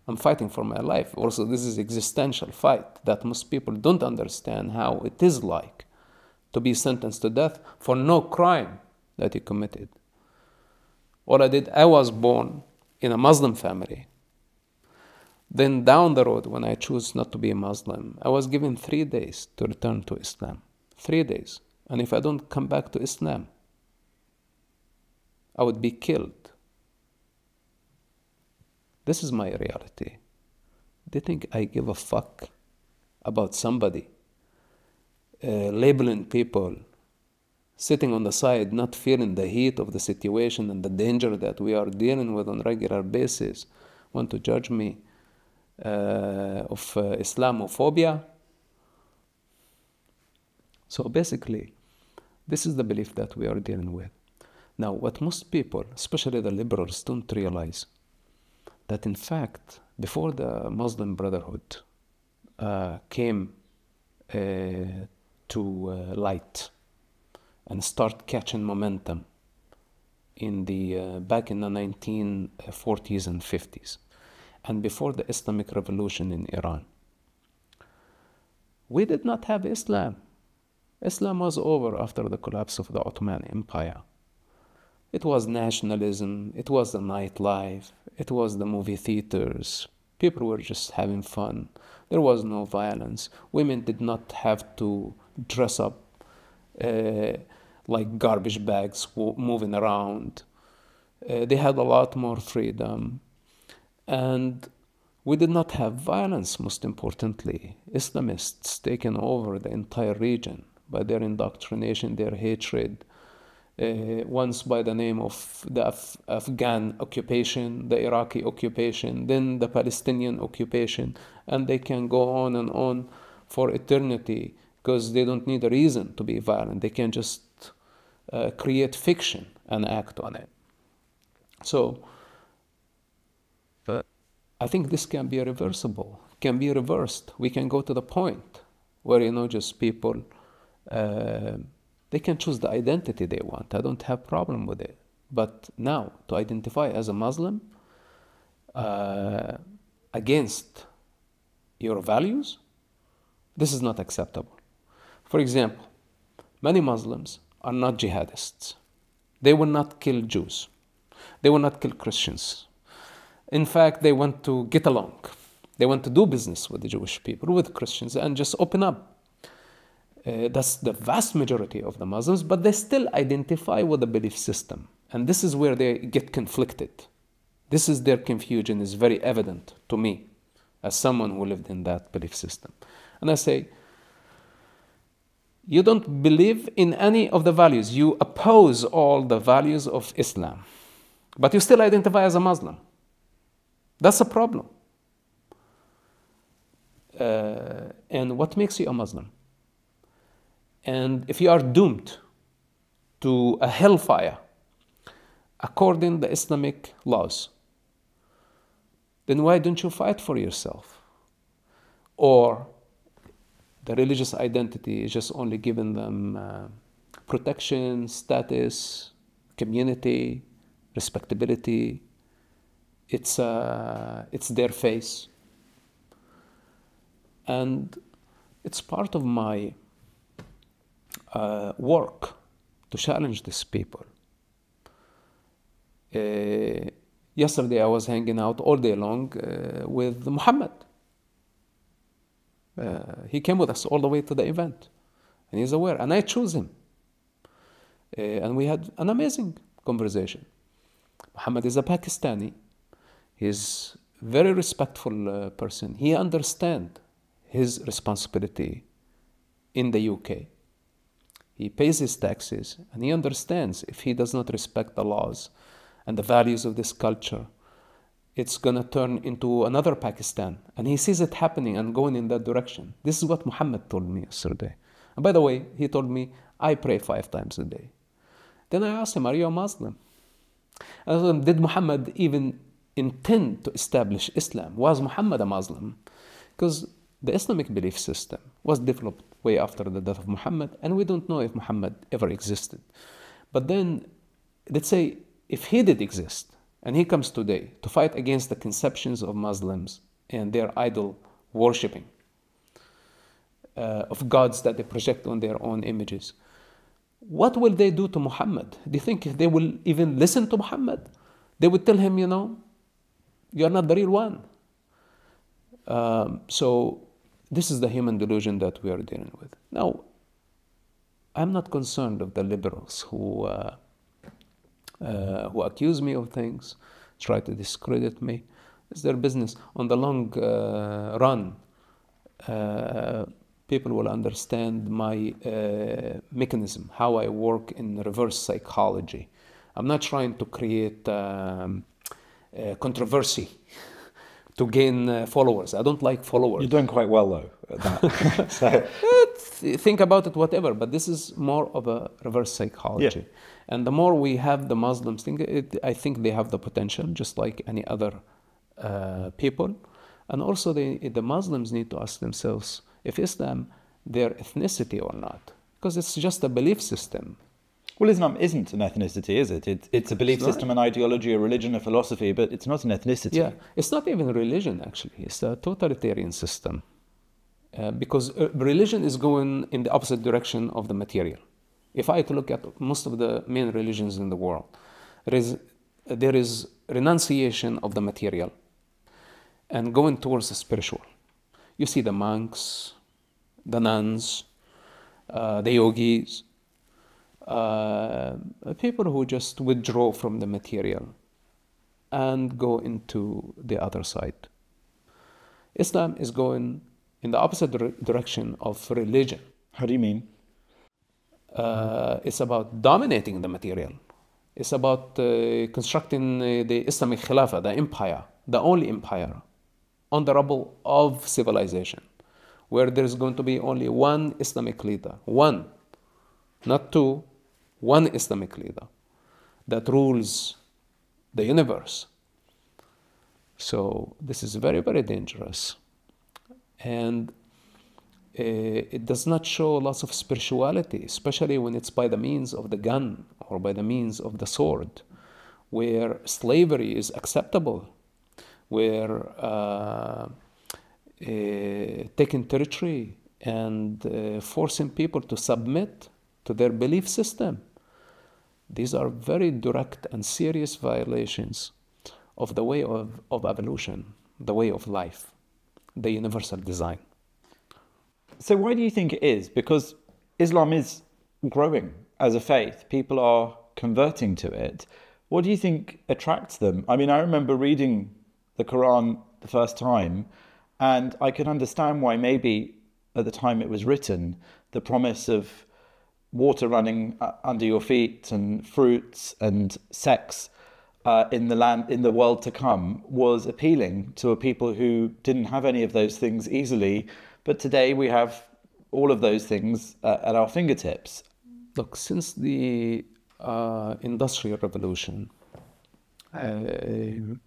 I'm fighting for my life. Also, this is existential fight that most people don't understand how it is like to be sentenced to death for no crime that you committed. All I did, I was born in a Muslim family. Then down the road, when I chose not to be a Muslim, I was given 3 days to return to Islam. 3 days. And if I don't come back to Islam, I would be killed. This is my reality. They think I give a fuck about somebody labeling people, sitting on the side, not feeling the heat of the situation and the danger that we are dealing with on a regular basis, want to judge me of Islamophobia. So basically, This is the belief that we are dealing with. Now, what most people, especially the liberals, don't realize, that in fact, before the Muslim Brotherhood came to light and start catching momentum in the back in the 1940s and 50s, and before the Islamic Revolution in Iran, we did not have Islam. Islam was over after the collapse of the Ottoman Empire. It was nationalism, it was the nightlife, it was the movie theaters. People were just having fun. There was no violence. Women did not have to dress up like garbage bags moving around. They had a lot more freedom. And we did not have violence, most importantly. Islamists taking over the entire region by their indoctrination, their hatred, once by the name of the Afghan occupation, the Iraqi occupation, then the Palestinian occupation, and they can go on and on for eternity because they don't need a reason to be violent. They can just create fiction and act on it. So I think this can be reversible, can be reversed. We can go to the point where, just people, they can choose the identity they want. I don't have problem with it. But now, to identify as a Muslim against your values, this is not acceptable. For example, many Muslims are not jihadists. They will not kill Jews. They will not kill Christians. In fact, they want to get along. They want to do business with the Jewish people, with Christians, and just open up. That's the vast majority of the Muslims, but they still identify with the belief system. And this is where they get conflicted. This is their confusion is very evident to me as someone who lived in that belief system. And I say, you don't believe in any of the values. You oppose all the values of Islam, but you still identify as a Muslim. That's a problem. And what makes you a Muslim? And if you are doomed to a hellfire according to the Islamic laws, then why don't you fight for yourself? Or the religious identity is just only giving them protection, status, community, respectability. It's their face. And it's part of my work to challenge these people. Yesterday I was hanging out all day long with Muhammad. He came with us all the way to the event, and he's aware, and I chose him. And we had an amazing conversation. Muhammad is a Pakistani. He's a very respectful person. He understands his responsibility in the UK. He pays his taxes, and he understands if he does not respect the laws and the values of this culture, it's going to turn into another Pakistan. And he sees it happening and going in that direction. This is what Muhammad told me yesterday. And by the way, he told me, I pray 5 times a day. Then I asked him, are you a Muslim? I asked him, did Muhammad even intend to establish Islam? Was Muhammad a Muslim? Because the Islamic belief system was developed way after the death of Muhammad, and we don't know if Muhammad ever existed. But then, let's say, if he did exist, and he comes today to fight against the conceptions of Muslims and their idol worshipping of gods that they project on their own images, what will they do to Muhammad? Do you think if they will even listen to Muhammad? They would tell him, you're not the real one. So this is the human delusion that we are dealing with. Now, I'm not concerned of the liberals who accuse me of things, try to discredit me. It's their business. On the long run, people will understand my mechanism, how I work in reverse psychology. I'm not trying to create controversy to gain followers. I don't like followers. You're doing quite well, though, at that. So. think about it, whatever, but this is more of a reverse psychology. Yeah. And the more we have the Muslims think, I think they have the potential, just like any other people. And also the Muslims need to ask themselves if Islam their ethnicity or not, because it's just a belief system. Well, Islam isn't an ethnicity, is it? It's a belief It's not. system, an ideology, a religion, a philosophy, but it's not an ethnicity. Yeah, it's not even religion, actually. It's a totalitarian system. Because religion is going in the opposite direction of the material. If I look at most of the main religions in the world, there is renunciation of the material and going towards the spiritual. You see the monks, the nuns, the yogis, people who just withdraw from the material and go into the other side. Islam is going in the opposite direction of religion. How do you mean? It's about dominating the material. It's about constructing the Islamic Khilafah, the empire, the only empire on the rubble of civilization, where there's going to be only one Islamic leader, one, not two, one Islamic leader that rules the universe. So this is very, very dangerous. And it does not show lots of spirituality, especially when it's by the means of the gun or by the means of the sword, where slavery is acceptable, where taking territory and forcing people to submit to their belief system. These are very direct and serious violations of the way of evolution, the way of life, the universal design. So why do you think it is? Because Islam is growing as a faith. People are converting to it. What do you think attracts them? I mean, I remember reading the Quran the first time, and I could understand why maybe at the time it was written, the promise of water running under your feet and fruits and sex in the world to come was appealing to a people who didn't have any of those things easily. But today we have all of those things at our fingertips. Look, since the Industrial Revolution, the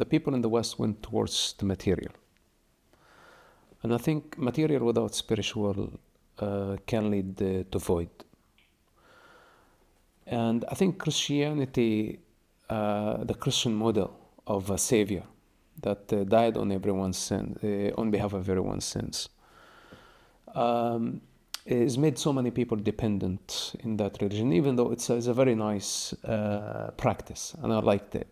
people in the West went towards the material. And I think material without spiritual can lead to void. And I think Christianity, the Christian model of a savior that died on everyone's sin, on behalf of everyone's sins, has made so many people dependent in that religion, even though it's a very nice practice, and I liked it.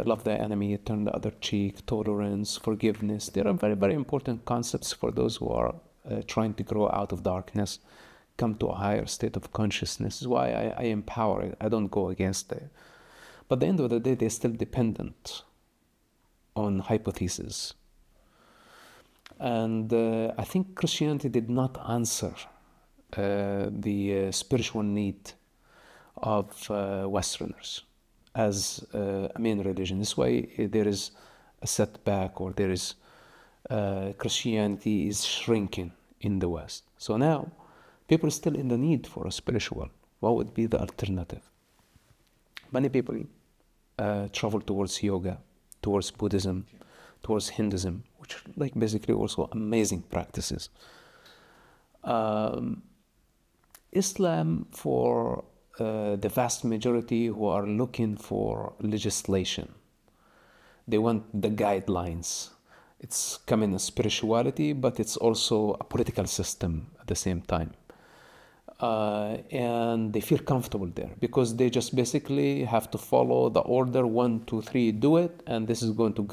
Love the enemy, turn the other cheek, tolerance, forgiveness. They are very, very important concepts for those who are trying to grow out of darkness, come to a higher state of consciousness. This is why I empower it. I don't go against it. But at the end of the day, they're still dependent on hypotheses. And I think Christianity did not answer the spiritual need of Westerners as a main religion. This way there is a setback, or there is Christianity is shrinking in the West. So now people are still in the need for a spiritual. What would be the alternative? Many people travel towards yoga, towards Buddhism, towards Hinduism, which are like basically also amazing practices. Islam, for the vast majority who are looking for legislation, they want the guidelines. It's coming as spirituality, but it's also a political system at the same time. And they feel comfortable there because they just basically have to follow the order 1, 2, 3, do it, and this is going to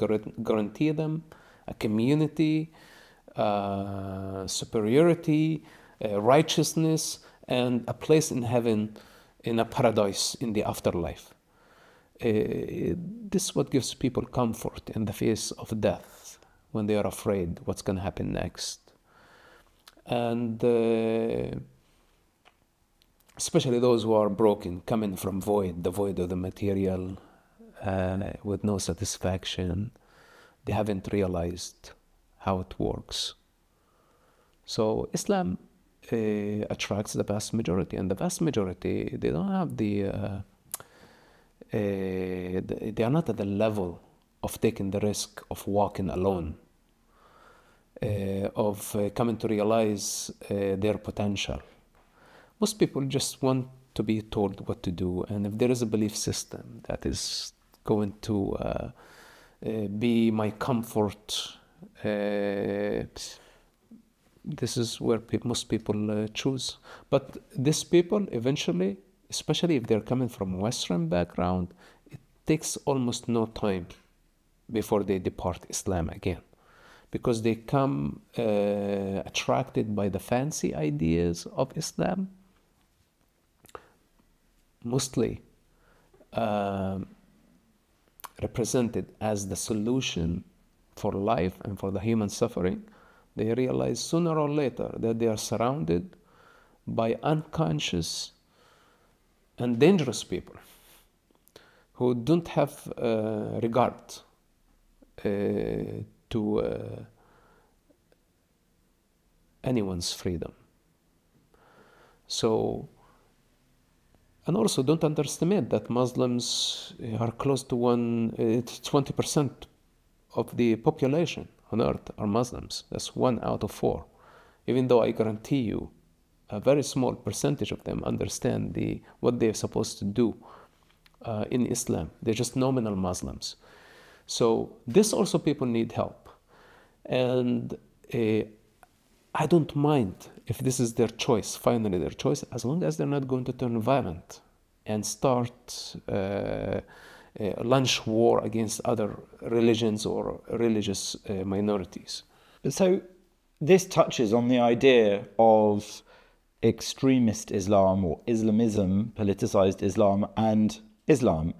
guarantee them a community, superiority, righteousness, and a place in heaven, in a paradise in the afterlife. This is what gives people comfort in the face of death when they are afraid what's going to happen next. And especially those who are broken, coming from the void of the material, with no satisfaction. They haven't realized how it works. So Islam attracts the vast majority, and the vast majority, they don't have they are not at the level of taking the risk of walking alone, of coming to realize their potential. Most people just want to be told what to do, and if there is a belief system that is going to be my comfort, this is where most people choose. But these people eventually, especially if they're coming from a Western background, it takes almost no time before they depart Islam again, because they come attracted by the fancy ideas of Islam, mostly represented as the solution for life and for the human suffering. They realize sooner or later that they are surrounded by unconscious and dangerous people who don't have regard to anyone's freedom. So, and also don't underestimate that Muslims are close to 20% of the population on earth are Muslims. That's 1 out of 4. Even though I guarantee you a very small percentage of them understand what they're supposed to do in Islam. They're just nominal Muslims. So this also people need help. And I don't mind if this is their choice, finally their choice, as long as they're not going to turn violent and start launch war against other religions or religious minorities. So this touches on the idea of extremist Islam or Islamism, politicized Islam, and Islam.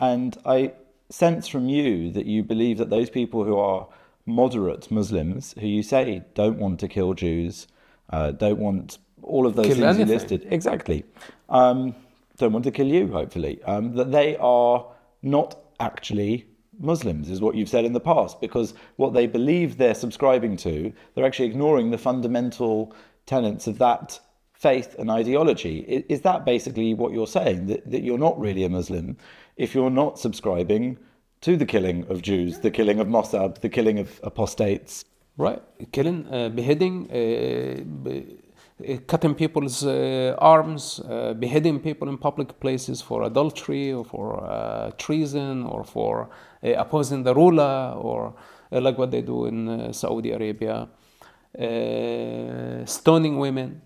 And I sense from you that you believe that those people who are moderate Muslims, who you say don't want to kill Jews, don't want all of those kill things anything. you listed, exactly, don't want to kill you, hopefully, that they are not actually Muslims, is what you've said in the past, because what they believe they're subscribing to, they're actually ignoring the fundamental tenets of that faith and ideology. Is that basically what you're saying, that you're not really a Muslim if you're not subscribing to the killing of Jews, the killing of Mosab, the killing of apostates? Right, killing, beheading, cutting people's arms, beheading people in public places for adultery or for treason or for opposing the ruler, or like what they do in Saudi Arabia, stoning women.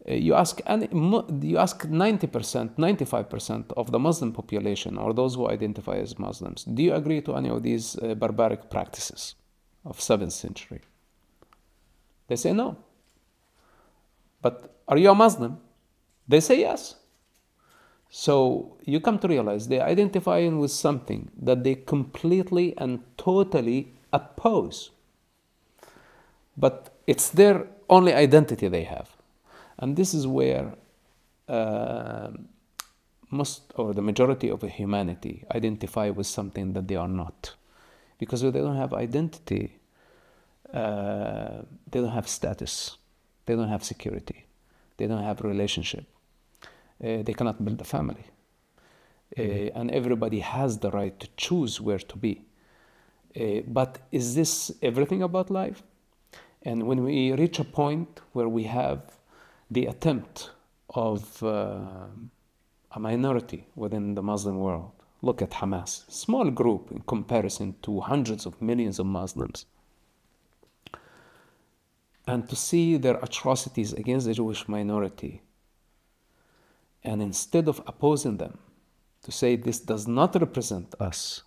You ask 90%, 95% of the Muslim population, or those who identify as Muslims, do you agree to any of these barbaric practices of 7th century? They say no. But are you a Muslim? They say yes. So you come to realize they're identifying with something that they completely and totally oppose. But it's their only identity they have. And this is where most or the majority of humanity identify with something that they are not. Because if they don't have identity, they don't have status, they don't have security, they don't have relationship, they cannot build a family. And everybody has the right to choose where to be. But is this everything about life? And when we reach a point where we have the attempt of a minority within the Muslim world, look at Hamas, small group in comparison to hundreds of millions of Muslims, and to see their atrocities against the Jewish minority, and instead of opposing them, to say this does not represent us,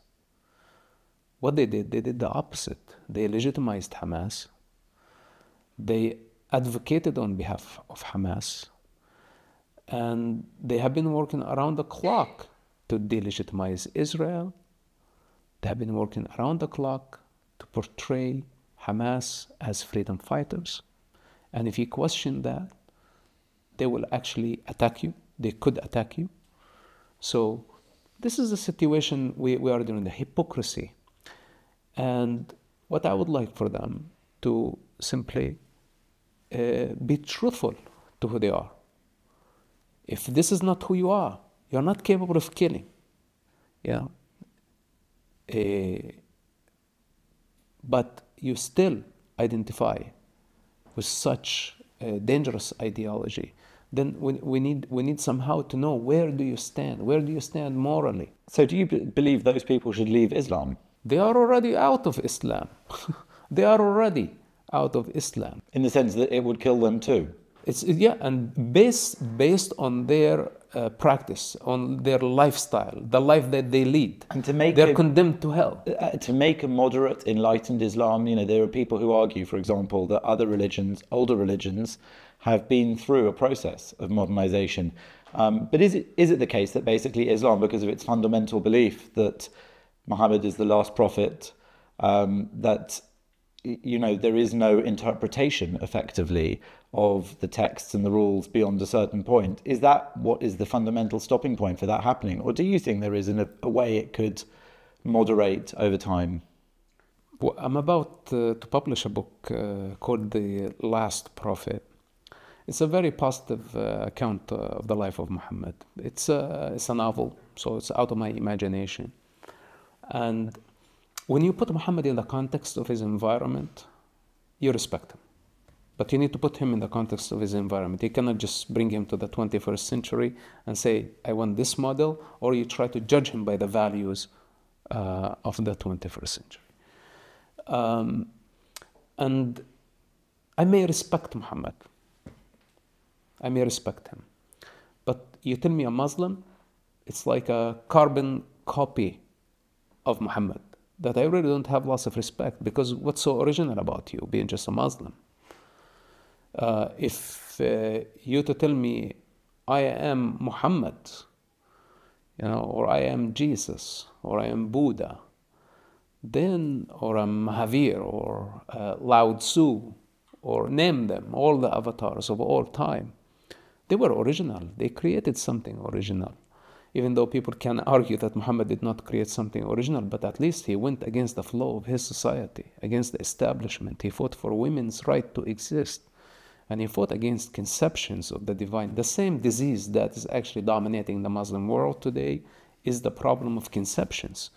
what they did the opposite. They legitimized Hamas. They advocated on behalf of Hamas, and they have been working around the clock to delegitimize Israel. They have been working around the clock to portray Hamas as freedom fighters. And if you question that, they will actually attack you. They could attack you. So this is the situation we are doing, the hypocrisy. And what I would like for them to simply be truthful to who they are. If this is not who you are, you're not capable of killing. Yeah. But you still identify with such a dangerous ideology, then we need somehow to know, where do you stand? Where do you stand morally? So do you believe those people should leave Islam? They are already out of Islam. They are already out of Islam. In the sense that it would kill them too? And based on their practice, on their lifestyle, the life that they lead, and they're condemned to hell. To make a moderate, enlightened Islam, there are people who argue, for example, that other religions, older religions, have been through a process of modernization. But is it the case that basically Islam, because of its fundamental belief that Muhammad is the last prophet, that there is no interpretation effectively of the texts and the rules beyond a certain point? Is that what is the fundamental stopping point for that happening? Or do you think there is a way it could moderate over time? Well, I'm about to publish a book called The Last Prophet. It's a very positive account of the life of Muhammad. It's a novel, so it's out of my imagination. And when you put Muhammad in the context of his environment, you respect him. But you need to put him in the context of his environment. You cannot just bring him to the 21st century and say, I want this model, or you try to judge him by the values of the 21st century. And I may respect Muhammad. I may respect him. But you tell me a Muslim, it's like a carbon copy of Muhammad, that I really don't have lots of respect, because what's so original about you being just a Muslim? If you to tell me I am Muhammad, or I am Jesus, or I am Buddha, then, or I'm Mahavir, or Lao Tzu, or name them, all the avatars of all time, they were original. They created something original. Even though people can argue that Muhammad did not create something original, but at least he went against the flow of his society, against the establishment. He fought for women's right to exist. And he fought against conceptions of the divine. The same disease that is actually dominating the Muslim world today is the problem of conceptions.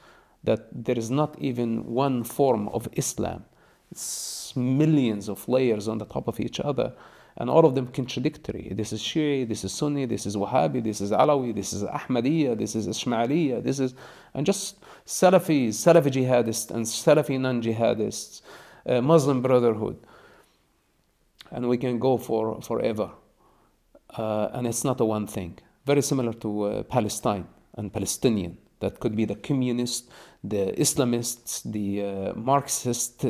That there is not even one form of Islam. It's millions of layers on the top of each other, and all of them contradictory. This is Shia, this is Sunni, this is Wahhabi, this is Alawi, this is Ahmadiyya, this is Ismailiyya, and just Salafi jihadists and Salafi non-jihadists, Muslim Brotherhood. And we can go forever. And it's not a one thing. Very similar to Palestine and Palestinian. That could be the communists, the Islamists, the Marxists,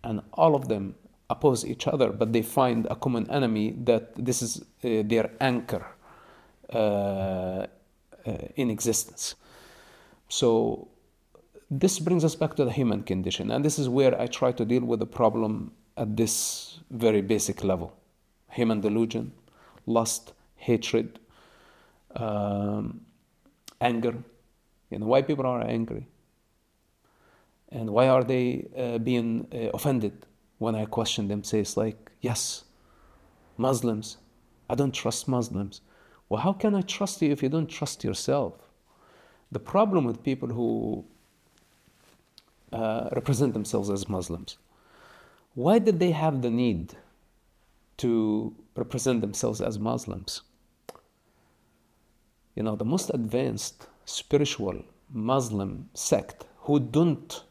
and all of them oppose each other, but they find a common enemy that this is their anchor in existence. So this brings us back to the human condition, and this is where I try to deal with the problem at this very basic level. Human delusion, lust, hatred, anger. Why people are angry, and why are they being offended when I question them? Say it's like, yes, Muslims, I don't trust Muslims. Well, how can I trust you if you don't trust yourself? The problem with people who represent themselves as Muslims, why did they have the need to represent themselves as Muslims? The most advanced spiritual Muslim sect who don't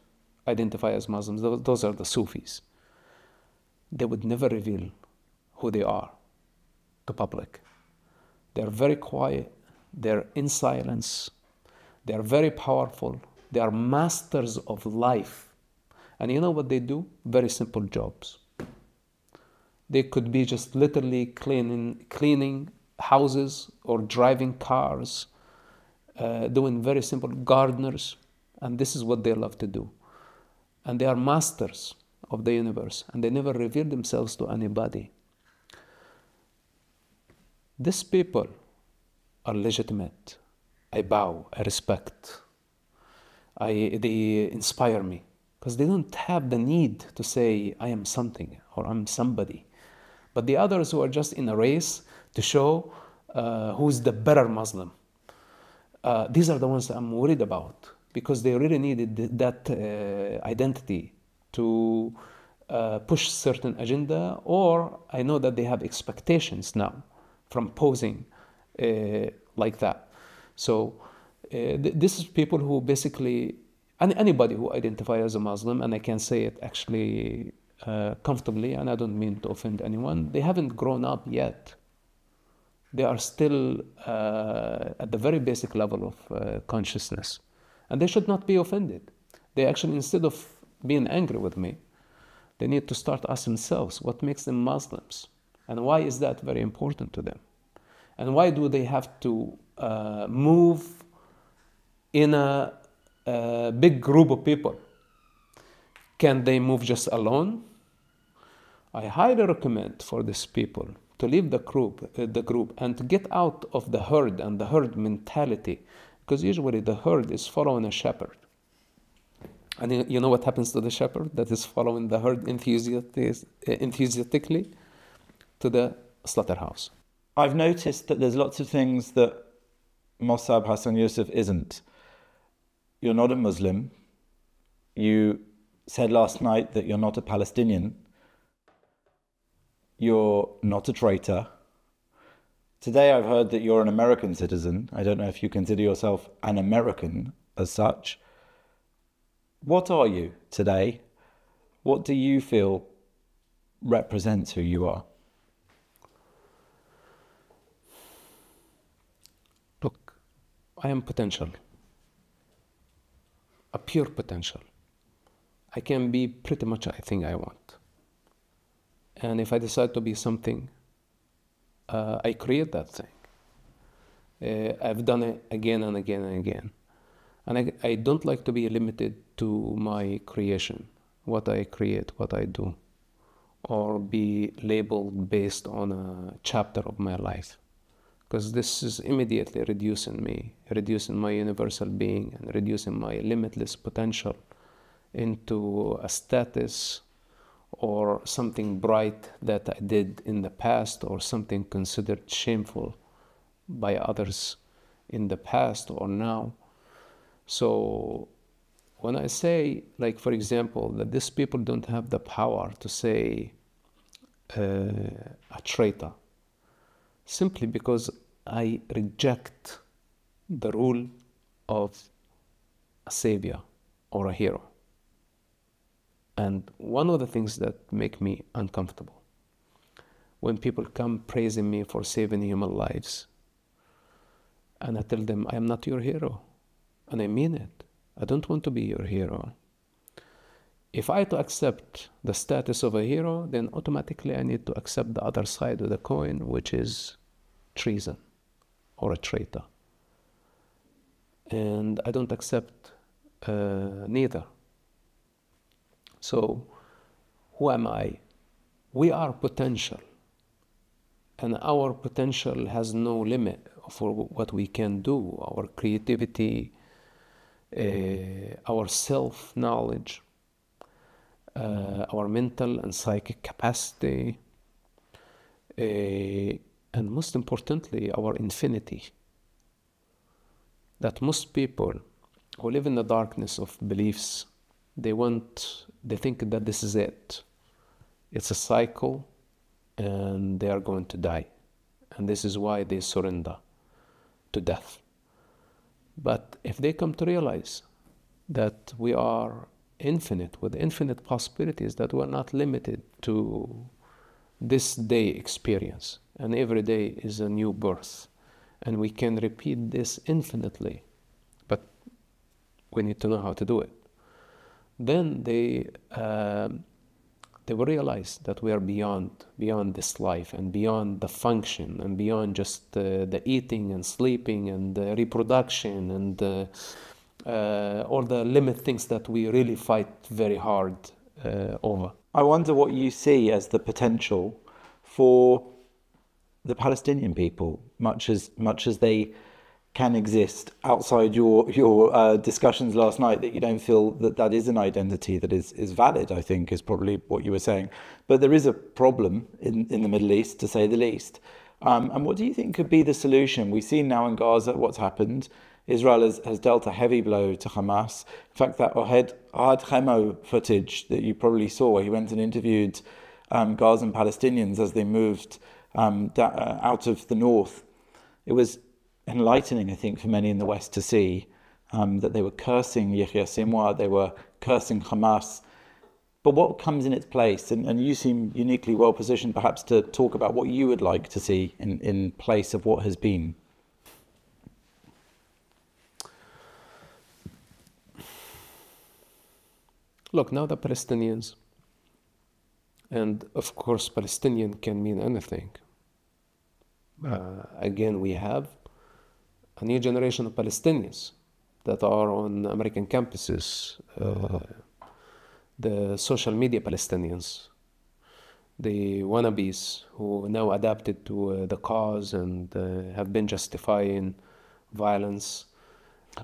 identify as Muslims, those are the Sufis. They would never reveal who they are to public. They're very quiet, they're in silence, they're very powerful, they are masters of life. And you know what they do? Very simple jobs. They could be just literally cleaning houses or driving cars, doing very simple gardeners, and this is what they love to do. And they are masters of the universe, and they never reveal themselves to anybody. These people are legitimate. I bow, I respect. They inspire me, because they don't have the need to say, I am something or I'm somebody. But the others who are just in a race to show who's the better Muslim, these are the ones that I'm worried about, because they really needed that identity to push certain agenda, or I know that they have expectations now from posing like that. So this is people who basically, anybody who identifies as a Muslim, and I can say it actually comfortably, and I don't mean to offend anyone, they haven't grown up yet. They are still at the very basic level of consciousness. And they should not be offended. They actually, instead of being angry with me, they need to start asking themselves what makes them Muslims, and why is that very important to them, and why do they have to move in a big group of people? Can they move just alone? I highly recommend for these people to leave the group and to get out of the herd and the herd mentality, because usually the herd is following a shepherd. And you know what happens to the shepherd that is following the herd enthusiastically? To the slaughterhouse. I've noticed that there's lots of things that Mosab Hassan Yousef isn't. You're not a Muslim. You said last night that you're not a Palestinian. You're not a traitor. Today I've heard that you're an American citizen. I don't know if you consider yourself an American as such. What are you today? What do you feel represents who you are? Look, I am potential. A pure potential. I can be pretty much anything I want. And if I decide to be something, I create that thing. I've done it again and again and again. And I don't like to be limited to my creation, what I create, what I do, or be labeled based on a chapter of my life. Because this is immediately reducing me, reducing my universal being, and reducing my limitless potential into a status or something bright that I did in the past, or something considered shameful by others in the past or now. So when I say, like, for example, that these people don't have the power to say a traitor, simply because I reject the rule of a savior or a hero. And one of the things that make me uncomfortable, when people come praising me for saving human lives, and I tell them, I am not your hero, and I mean it. I don't want to be your hero. If I to accept the status of a hero, then automatically I need to accept the other side of the coin, which is treason or a traitor. And I don't accept neither. So, who am I? We are potential, and our potential has no limit for what we can do. Our creativity, our self-knowledge, our mental and psychic capacity, and most importantly, our infinity. That most people who live in the darkness of beliefs, they think that this is it. It's a cycle, and they are going to die. And this is why they surrender to death. But if they come to realize that we are infinite, with infinite possibilities, that we're not limited to this day experience, and every day is a new birth, and we can repeat this infinitely, but we need to know how to do it. Then they will realize that we are beyond this life, and beyond the function, and beyond just the eating and sleeping and the reproduction and all the limit things that we really fight very hard over. I wonder what you see as the potential for the Palestinian people, much as they can exist outside your discussions last night, that you don't feel that that is an identity that is valid, I think, is probably what you were saying. But there is a problem in the Middle East, to say the least. And what do you think could be the solution? We've seen now in Gaza what's happened. Israel has dealt a heavy blow to Hamas. In fact, that Ohad Chemo footage that you probably saw, where he went and interviewed Gazan Palestinians as they moved out of the north, it was enlightening, I think, for many in the West to see that they were cursing Yahya Sinwar, they were cursing Hamas. But what comes in its place? And you seem uniquely well positioned perhaps to talk about what you would like to see in place of what has been. Look, now the Palestinians, and of course Palestinian can mean anything. Again, we have a new generation of Palestinians that are on American campuses, the social media Palestinians, the wannabes who now adapted to the cause and have been justifying violence.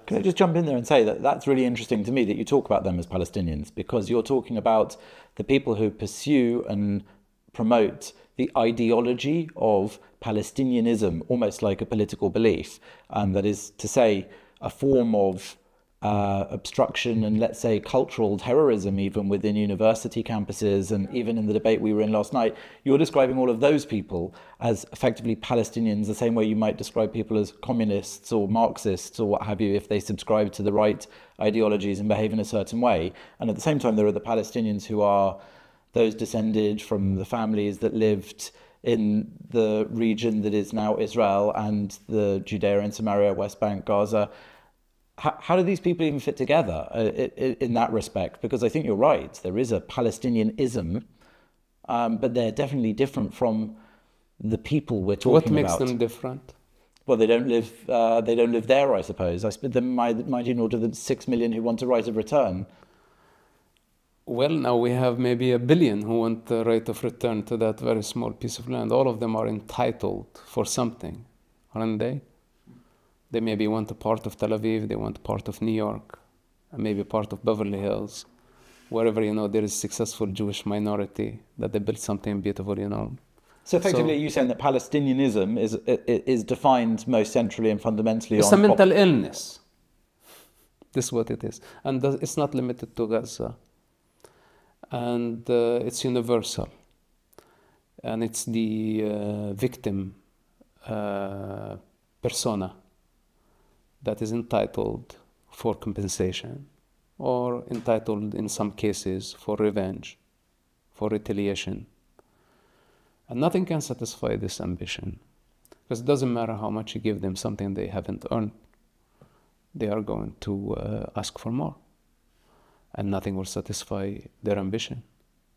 Can I just jump in there and say that that's really interesting to me that you talk about them as Palestinians, because you're talking about the people who pursue and promote the ideology of Palestinianism, almost like a political belief, that is to say, a form of obstruction and, let's say, cultural terrorism, even within university campuses, and even in the debate we were in last night. You're describing all of those people as effectively Palestinians, the same way you might describe people as communists or Marxists or what have you, if they subscribe to the right ideologies and behave in a certain way. And at the same time, there are the Palestinians who are those descended from the families that lived in the region that is now Israel and the Judea and Samaria, West Bank, Gaza. How do these people even fit together in that respect? Because I think you're right, there is a Palestinianism, but they're definitely different from the people we're talking about. What makes them different? Well, they don't live there, I suppose. There might in order the 6 million who want a right of return. Well, now we have maybe 1 billion who want the right of return to that very small piece of land. All of them are entitled for something, aren't they? They maybe want a part of Tel Aviv, they want a part of New York, and maybe part of Beverly Hills, wherever, there is a successful Jewish minority, that they built something beautiful, So effectively, you're saying that Palestinianism is defined most centrally and fundamentally it's a mental illness. This is what it is. And it's not limited to Gaza. And it's universal. And it's the victim persona that is entitled for compensation, or entitled in some cases for revenge, for retaliation. And nothing can satisfy this ambition, because it doesn't matter how much you give them something they haven't earned, they are going to ask for more. And nothing will satisfy their ambition.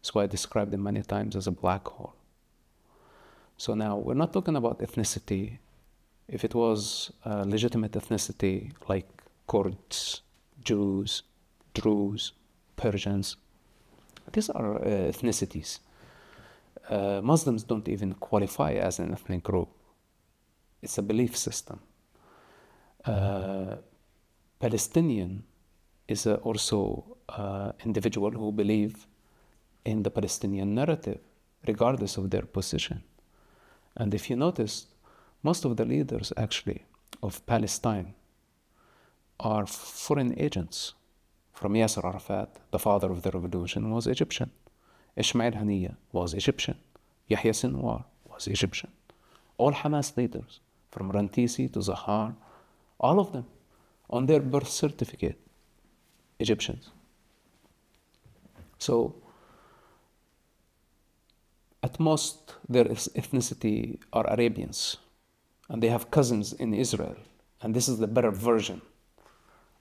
That's why I described them many times as a black hole. So now, we're not talking about ethnicity. If it was a legitimate ethnicity like Kurds, Jews, Druze, Persians, these are ethnicities. Muslims don't even qualify as an ethnic group. It's a belief system. Palestinian is also individual who believe in the Palestinian narrative, regardless of their position. And if you notice, most of the leaders, actually, of Palestine are foreign agents. From Yasser Arafat, the father of the revolution, was Egyptian. Ismail Haniyeh was Egyptian. Yahya Sinwar was Egyptian. All Hamas leaders, from Rantisi to Zahar, all of them, on their birth certificate, Egyptians. So, at most, their ethnicity are Arabians. And they have cousins in Israel. And this is the better version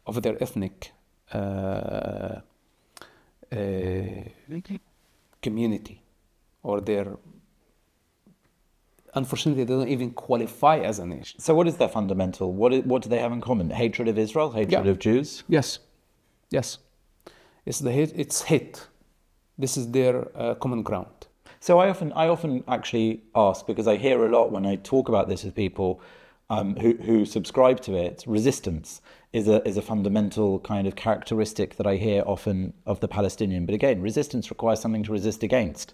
of their ethnic community, or their, unfortunately, they don't even qualify as a nation. So what is their fundamental? What do they have in common? Hatred of Israel? Hatred of Jews? Yes. It's hate. This is their common ground. So I often actually ask, because I hear a lot when I talk about this with people, who subscribe to it, resistance is a fundamental kind of characteristic that I hear often of the Palestinian. But again, resistance requires something to resist against,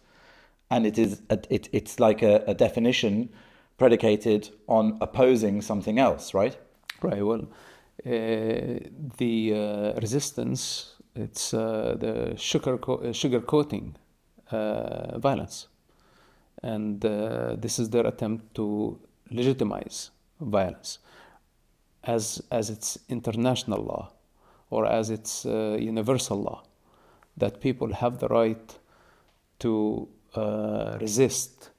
and it's like a definition predicated on opposing something else, right? Right. Well, the resistance, it's the sugarcoating violence, and this is their attempt to legitimize violence as its international law or as its universal law, that people have the right to resist.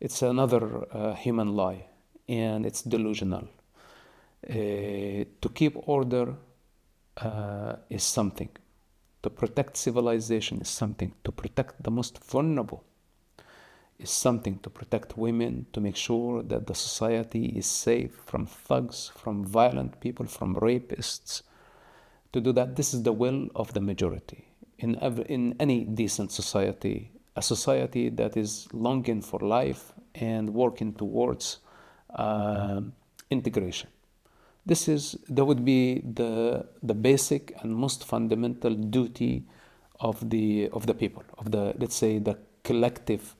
It's another human lie, and it's delusional. To keep order is something. To protect civilization is something. To protect the most vulnerable is something. To protect women, to make sure that the society is safe from thugs, from violent people, from rapists. To do that, this is the will of the majority. In any decent society, a society that is longing for life and working towards integration. That would be the basic and most fundamental duty of the people, of the, let's say, the collective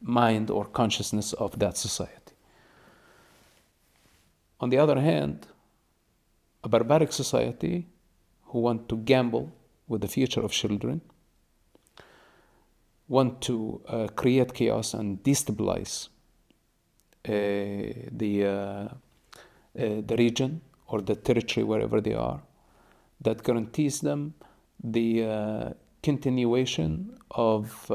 mind or consciousness of that society. On the other hand, a barbaric society who want to gamble with the future of children, want to create chaos and destabilize the region or the territory wherever they are, that guarantees them the continuation of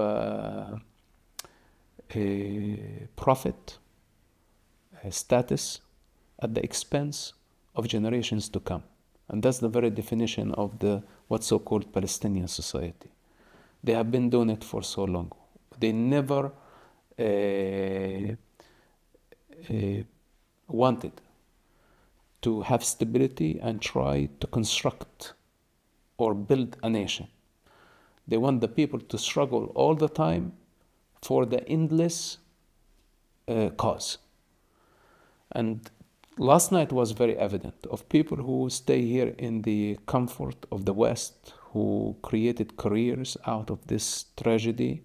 profit, status at the expense of generations to come. And that's the very definition of what's so-called Palestinian society. They have been doing it for so long. They never wanted to have stability and try to construct or build a nation. They want the people to struggle all the time for the endless cause. And last night was very evident of people who stay here in the comfort of the West, who created careers out of this tragedy,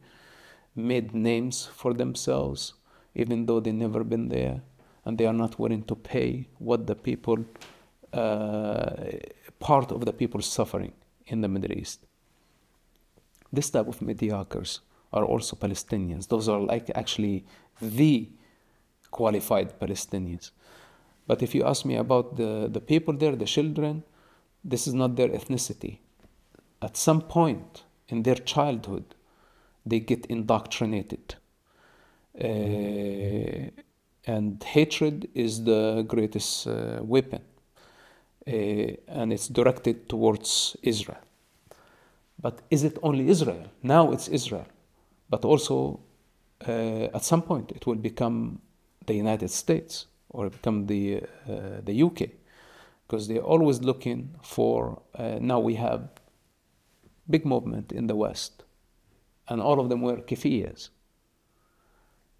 made names for themselves, even though they've never been there, and they are not willing to pay what the people, part of the people suffering in the Middle East. This type of mediocres are also Palestinians. Those are like actually the qualified Palestinians. But if you ask me about the people there, the children, this is not their ethnicity. At some point in their childhood, they get indoctrinated. And hatred is the greatest weapon. And it's directed towards Israel. But is it only Israel? Now it's Israel. But also, at some point, it will become the United States or become the UK. Because they're always looking for, now we have big movement in the West. And all of them were kefiyas.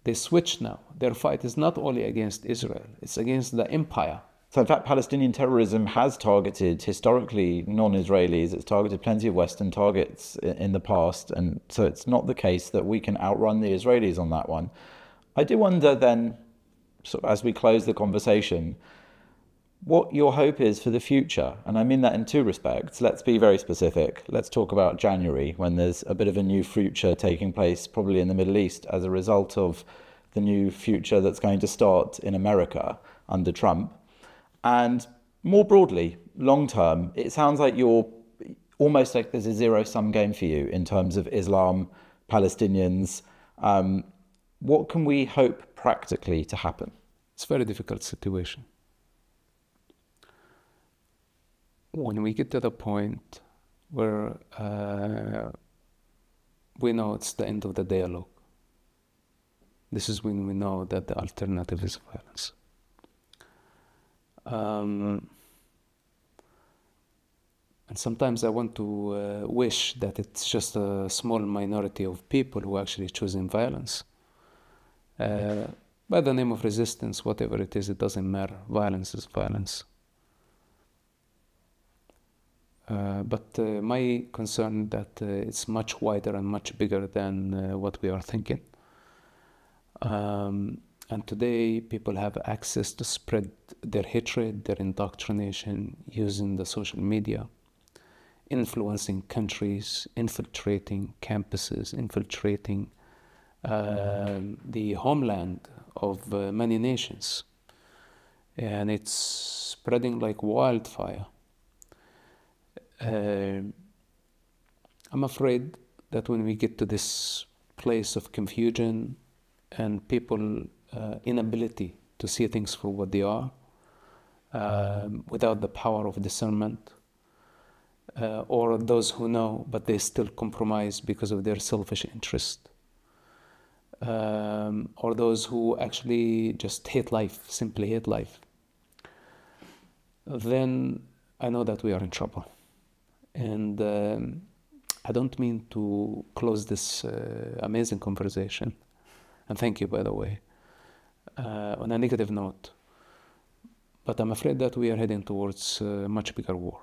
They switch now. Their fight is not only against Israel, it's against the empire. So in fact, Palestinian terrorism has targeted historically non-Israelis. It's targeted plenty of Western targets in the past. And so it's not the case that we can outrun the Israelis on that one. I do wonder then, sort of as we close the conversation, what your hope is for the future. And I mean that in two respects. Let's be very specific. Let's talk about January, when there's a bit of a new future taking place, probably in the Middle East, as a result of the new future that's going to start in America under Trump. And more broadly, long term, it sounds like you're almost like there's a zero-sum game for you in terms of Islam, Palestinians. What can we hope practically to happen? It's a very difficult situation. When we get to the point where we know it's the end of the dialogue, this is when we know that the alternative is violence. And sometimes I want to wish that it's just a small minority of people who are actually choosing violence. But by the name of resistance, whatever it is, it doesn't matter. Violence is violence. But my concern that it's much wider and much bigger than what we are thinking. And today people have access to spread their hatred, their indoctrination using the social media, influencing countries, infiltrating campuses, infiltrating the homeland of many nations. And it's spreading like wildfire. I'm afraid that when we get to this place of confusion and people inability to see things for what they are, without the power of discernment, or those who know but they still compromise because of their selfish interest, or those who actually just hate life, simply hate life, then I know that we are in trouble. And I don't mean to close this amazing conversation, and thank you, by the way, on a negative note, but I'm afraid that we are heading towards a much bigger war.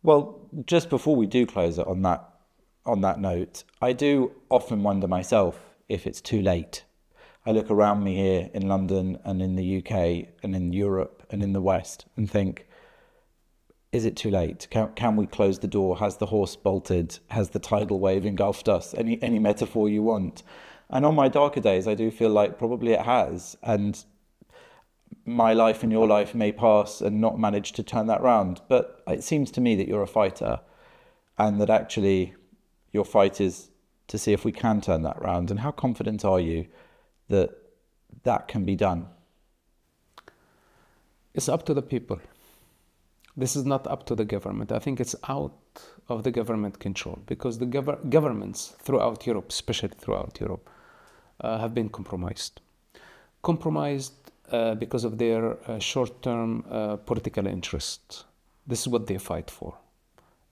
Well, just before we do close it on that note, I do often wonder myself if it's too late. I look around me here in London and in the UK and in Europe and in the West and think, is it too late? Can we close the door? Has the horse bolted? Has the tidal wave engulfed us? Any metaphor you want. And on my darker days, I do feel like probably it has. And my life and your life may pass and not manage to turn that round. But it seems to me that you're a fighter, and that actually your fight is to see if we can turn that round. And how confident are you that that can be done? It's up to the people. This is not up to the government. I think it's out of the government control, because the governments throughout Europe, especially throughout Europe, have been compromised. Because of their short-term political interests. This is what they fight for.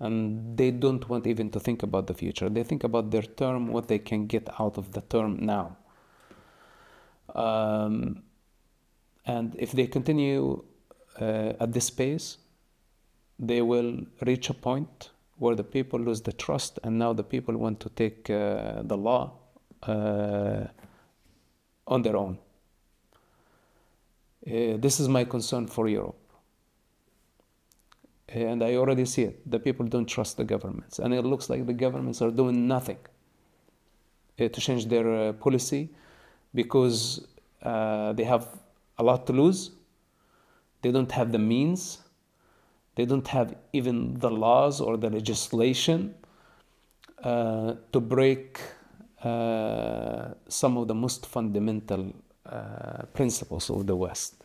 And they don't want even to think about the future. They think about their term, what they can get out of the term now. And if they continue at this pace, they will reach a point where the people lose the trust, and now the people want to take the law on their own. This is my concern for Europe. And I already see it. The people don't trust the governments. And it looks like the governments are doing nothing to change their policy, because they have a lot to lose. They don't have the means. They don't have even the laws or the legislation to break some of the most fundamental principles of the West.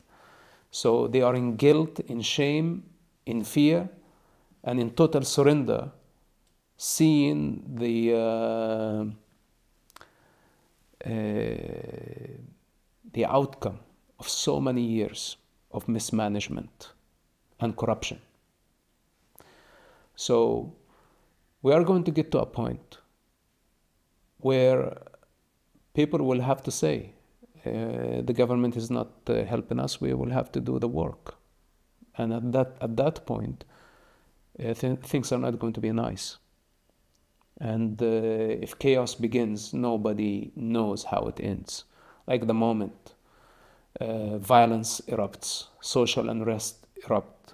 So they are in guilt, in shame, in fear, and in total surrender, seeing the outcome of so many years of mismanagement and corruption. So we are going to get to a point where people will have to say, the government is not helping us, we will have to do the work. And at that point, things are not going to be nice. And if chaos begins, nobody knows how it ends. Like the moment violence erupts, social unrest erupts,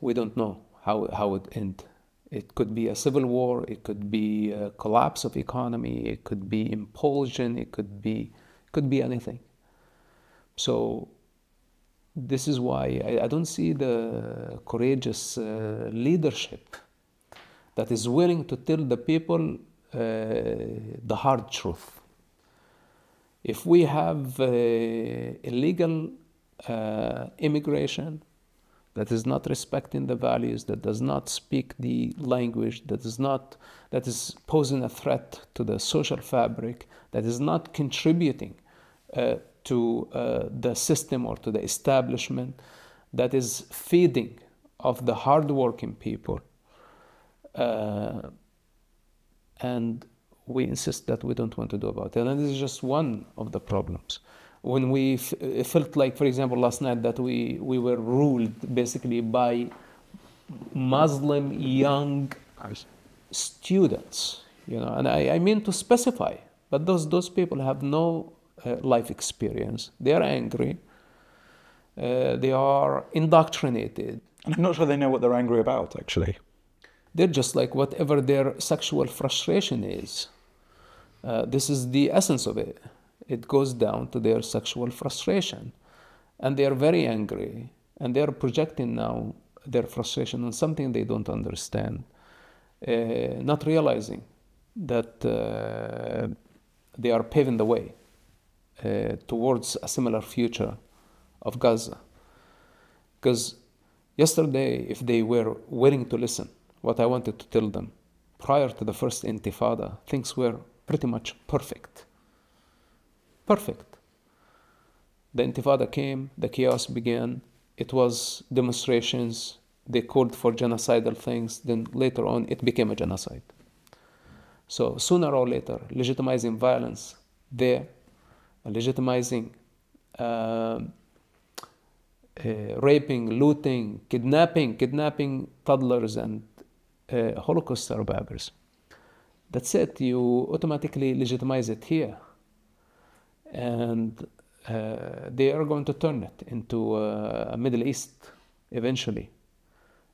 we don't know how it ends. It could be a civil war, it could be a collapse of economy, it could be implosion, it could be anything. So this is why I don't see the courageous leadership that is willing to tell the people the hard truth. If we have illegal immigration that is not respecting the values, that does not speak the language, that is posing a threat to the social fabric, that is not contributing to the system or to the establishment, that is feeding of the hardworking people, and we insist that we don't want to do about it. And this is just one of the problems. When we felt like, for example, last night that we were ruled basically by Muslim young students, and I mean to specify, but those people have no life experience. They are angry. They are indoctrinated. And I'm not sure they know what they're angry about, actually. They're just like whatever their sexual frustration is. This is the essence of it. It goes down to their sexual frustration. And they are very angry. And they are projecting now their frustration on something they don't understand. Not realizing that they are paving the way towards a similar future of Gaza. Because yesterday, if they were willing to listen, what I wanted to tell them, prior to the first Intifada, things were pretty much perfect. Perfect. The Intifada came, the chaos began, it was demonstrations, they called for genocidal things, then later on it became a genocide. So sooner or later, legitimizing violence there, legitimizing raping, looting, kidnapping toddlers and Holocaust survivors. That's it, you automatically legitimize it here. And they are going to turn it into a Middle East eventually.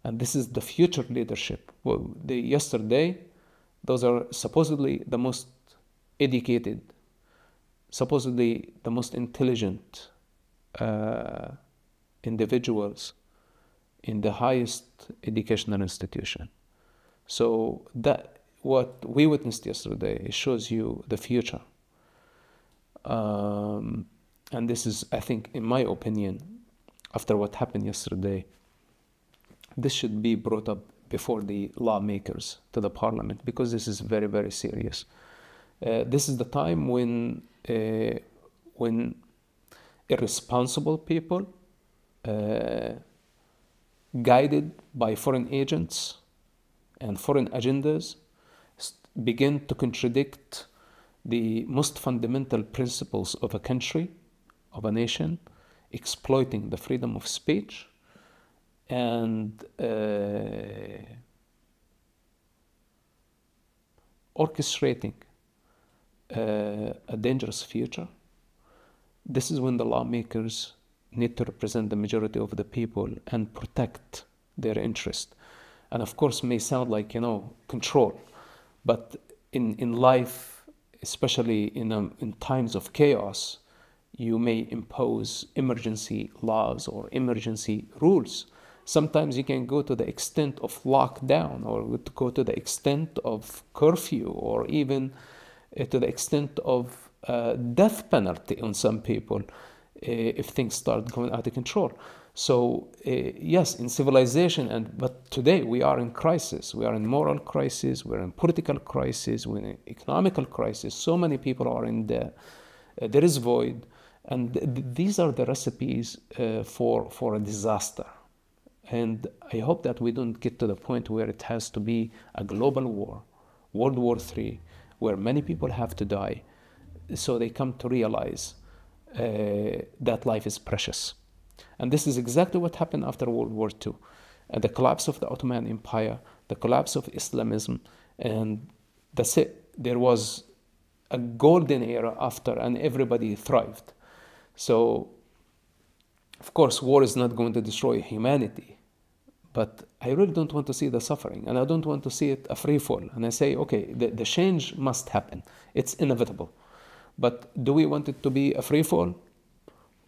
And this is the future leadership. Well, yesterday, those are supposedly the most educated, supposedly the most intelligent individuals in the highest educational institution. So that what we witnessed yesterday, it shows you the future. And this is, I think, in my opinion, after what happened yesterday, this should be brought up before the lawmakers to the parliament, because this is very, very serious. This is the time when irresponsible people, guided by foreign agents and foreign agendas, begin to contradict the most fundamental principles of a country, of a nation, exploiting the freedom of speech and orchestrating a dangerous future. This is when the lawmakers need to represent the majority of the people and protect their interest. And of course, may sound like, control, but in life, especially in times of chaos, you may impose emergency laws or emergency rules. Sometimes you can go to the extent of lockdown, or go to the extent of curfew, or even to the extent of death penalty on some people if things start going out of control. So yes, in civilization, but today we are in crisis. We are in moral crisis, we're in political crisis, we're in economical crisis. So many people are in there. There is void. And these are the recipes for a disaster. And I hope that we don't get to the point where it has to be a global war, World War III, where many people have to die, so they come to realize that life is precious. And this is exactly what happened after World War II. The collapse of the Ottoman Empire, the collapse of Islamism, and that's it. There was a golden era after, and everybody thrived. So, of course, war is not going to destroy humanity, but I really don't want to see the suffering, and I don't want to see it a free fall. And I say, okay, the change must happen. It's inevitable. But do we want it to be a free fall,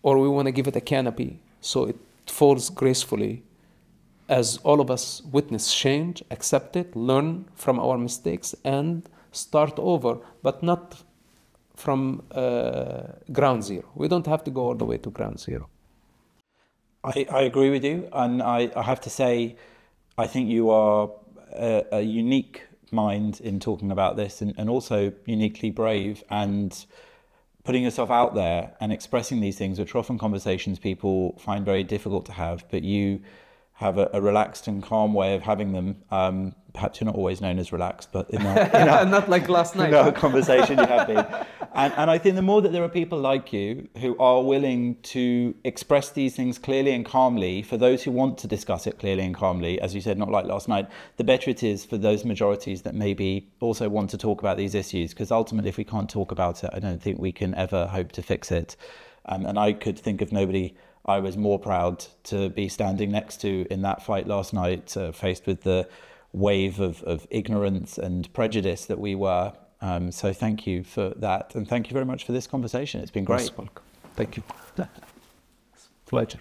or we want to give it a canopy so it falls gracefully as all of us witness change, accept it, learn from our mistakes, and start over, but not from ground zero. We don't have to go all the way to ground zero. I agree with you, and I have to say, I think you are a unique mind in talking about this, and also uniquely brave, and putting yourself out there and expressing these things, which are often conversations people find very difficult to have, but you have a relaxed and calm way of having them. Perhaps you're not always known as relaxed, but in our not like last night. in our conversation you have been. And I think the more that there are people like you who are willing to express these things clearly and calmly, for those who want to discuss it clearly and calmly, as you said, not like last night, the better it is for those majorities that maybe also want to talk about these issues. Because ultimately, if we can't talk about it, I don't think we can ever hope to fix it. And I could think of nobody I was more proud to be standing next to in that fight last night, faced with the wave of ignorance and prejudice that we were. So thank you for that. And thank you very much for this conversation. It's been great. Welcome. Thank you. Pleasure.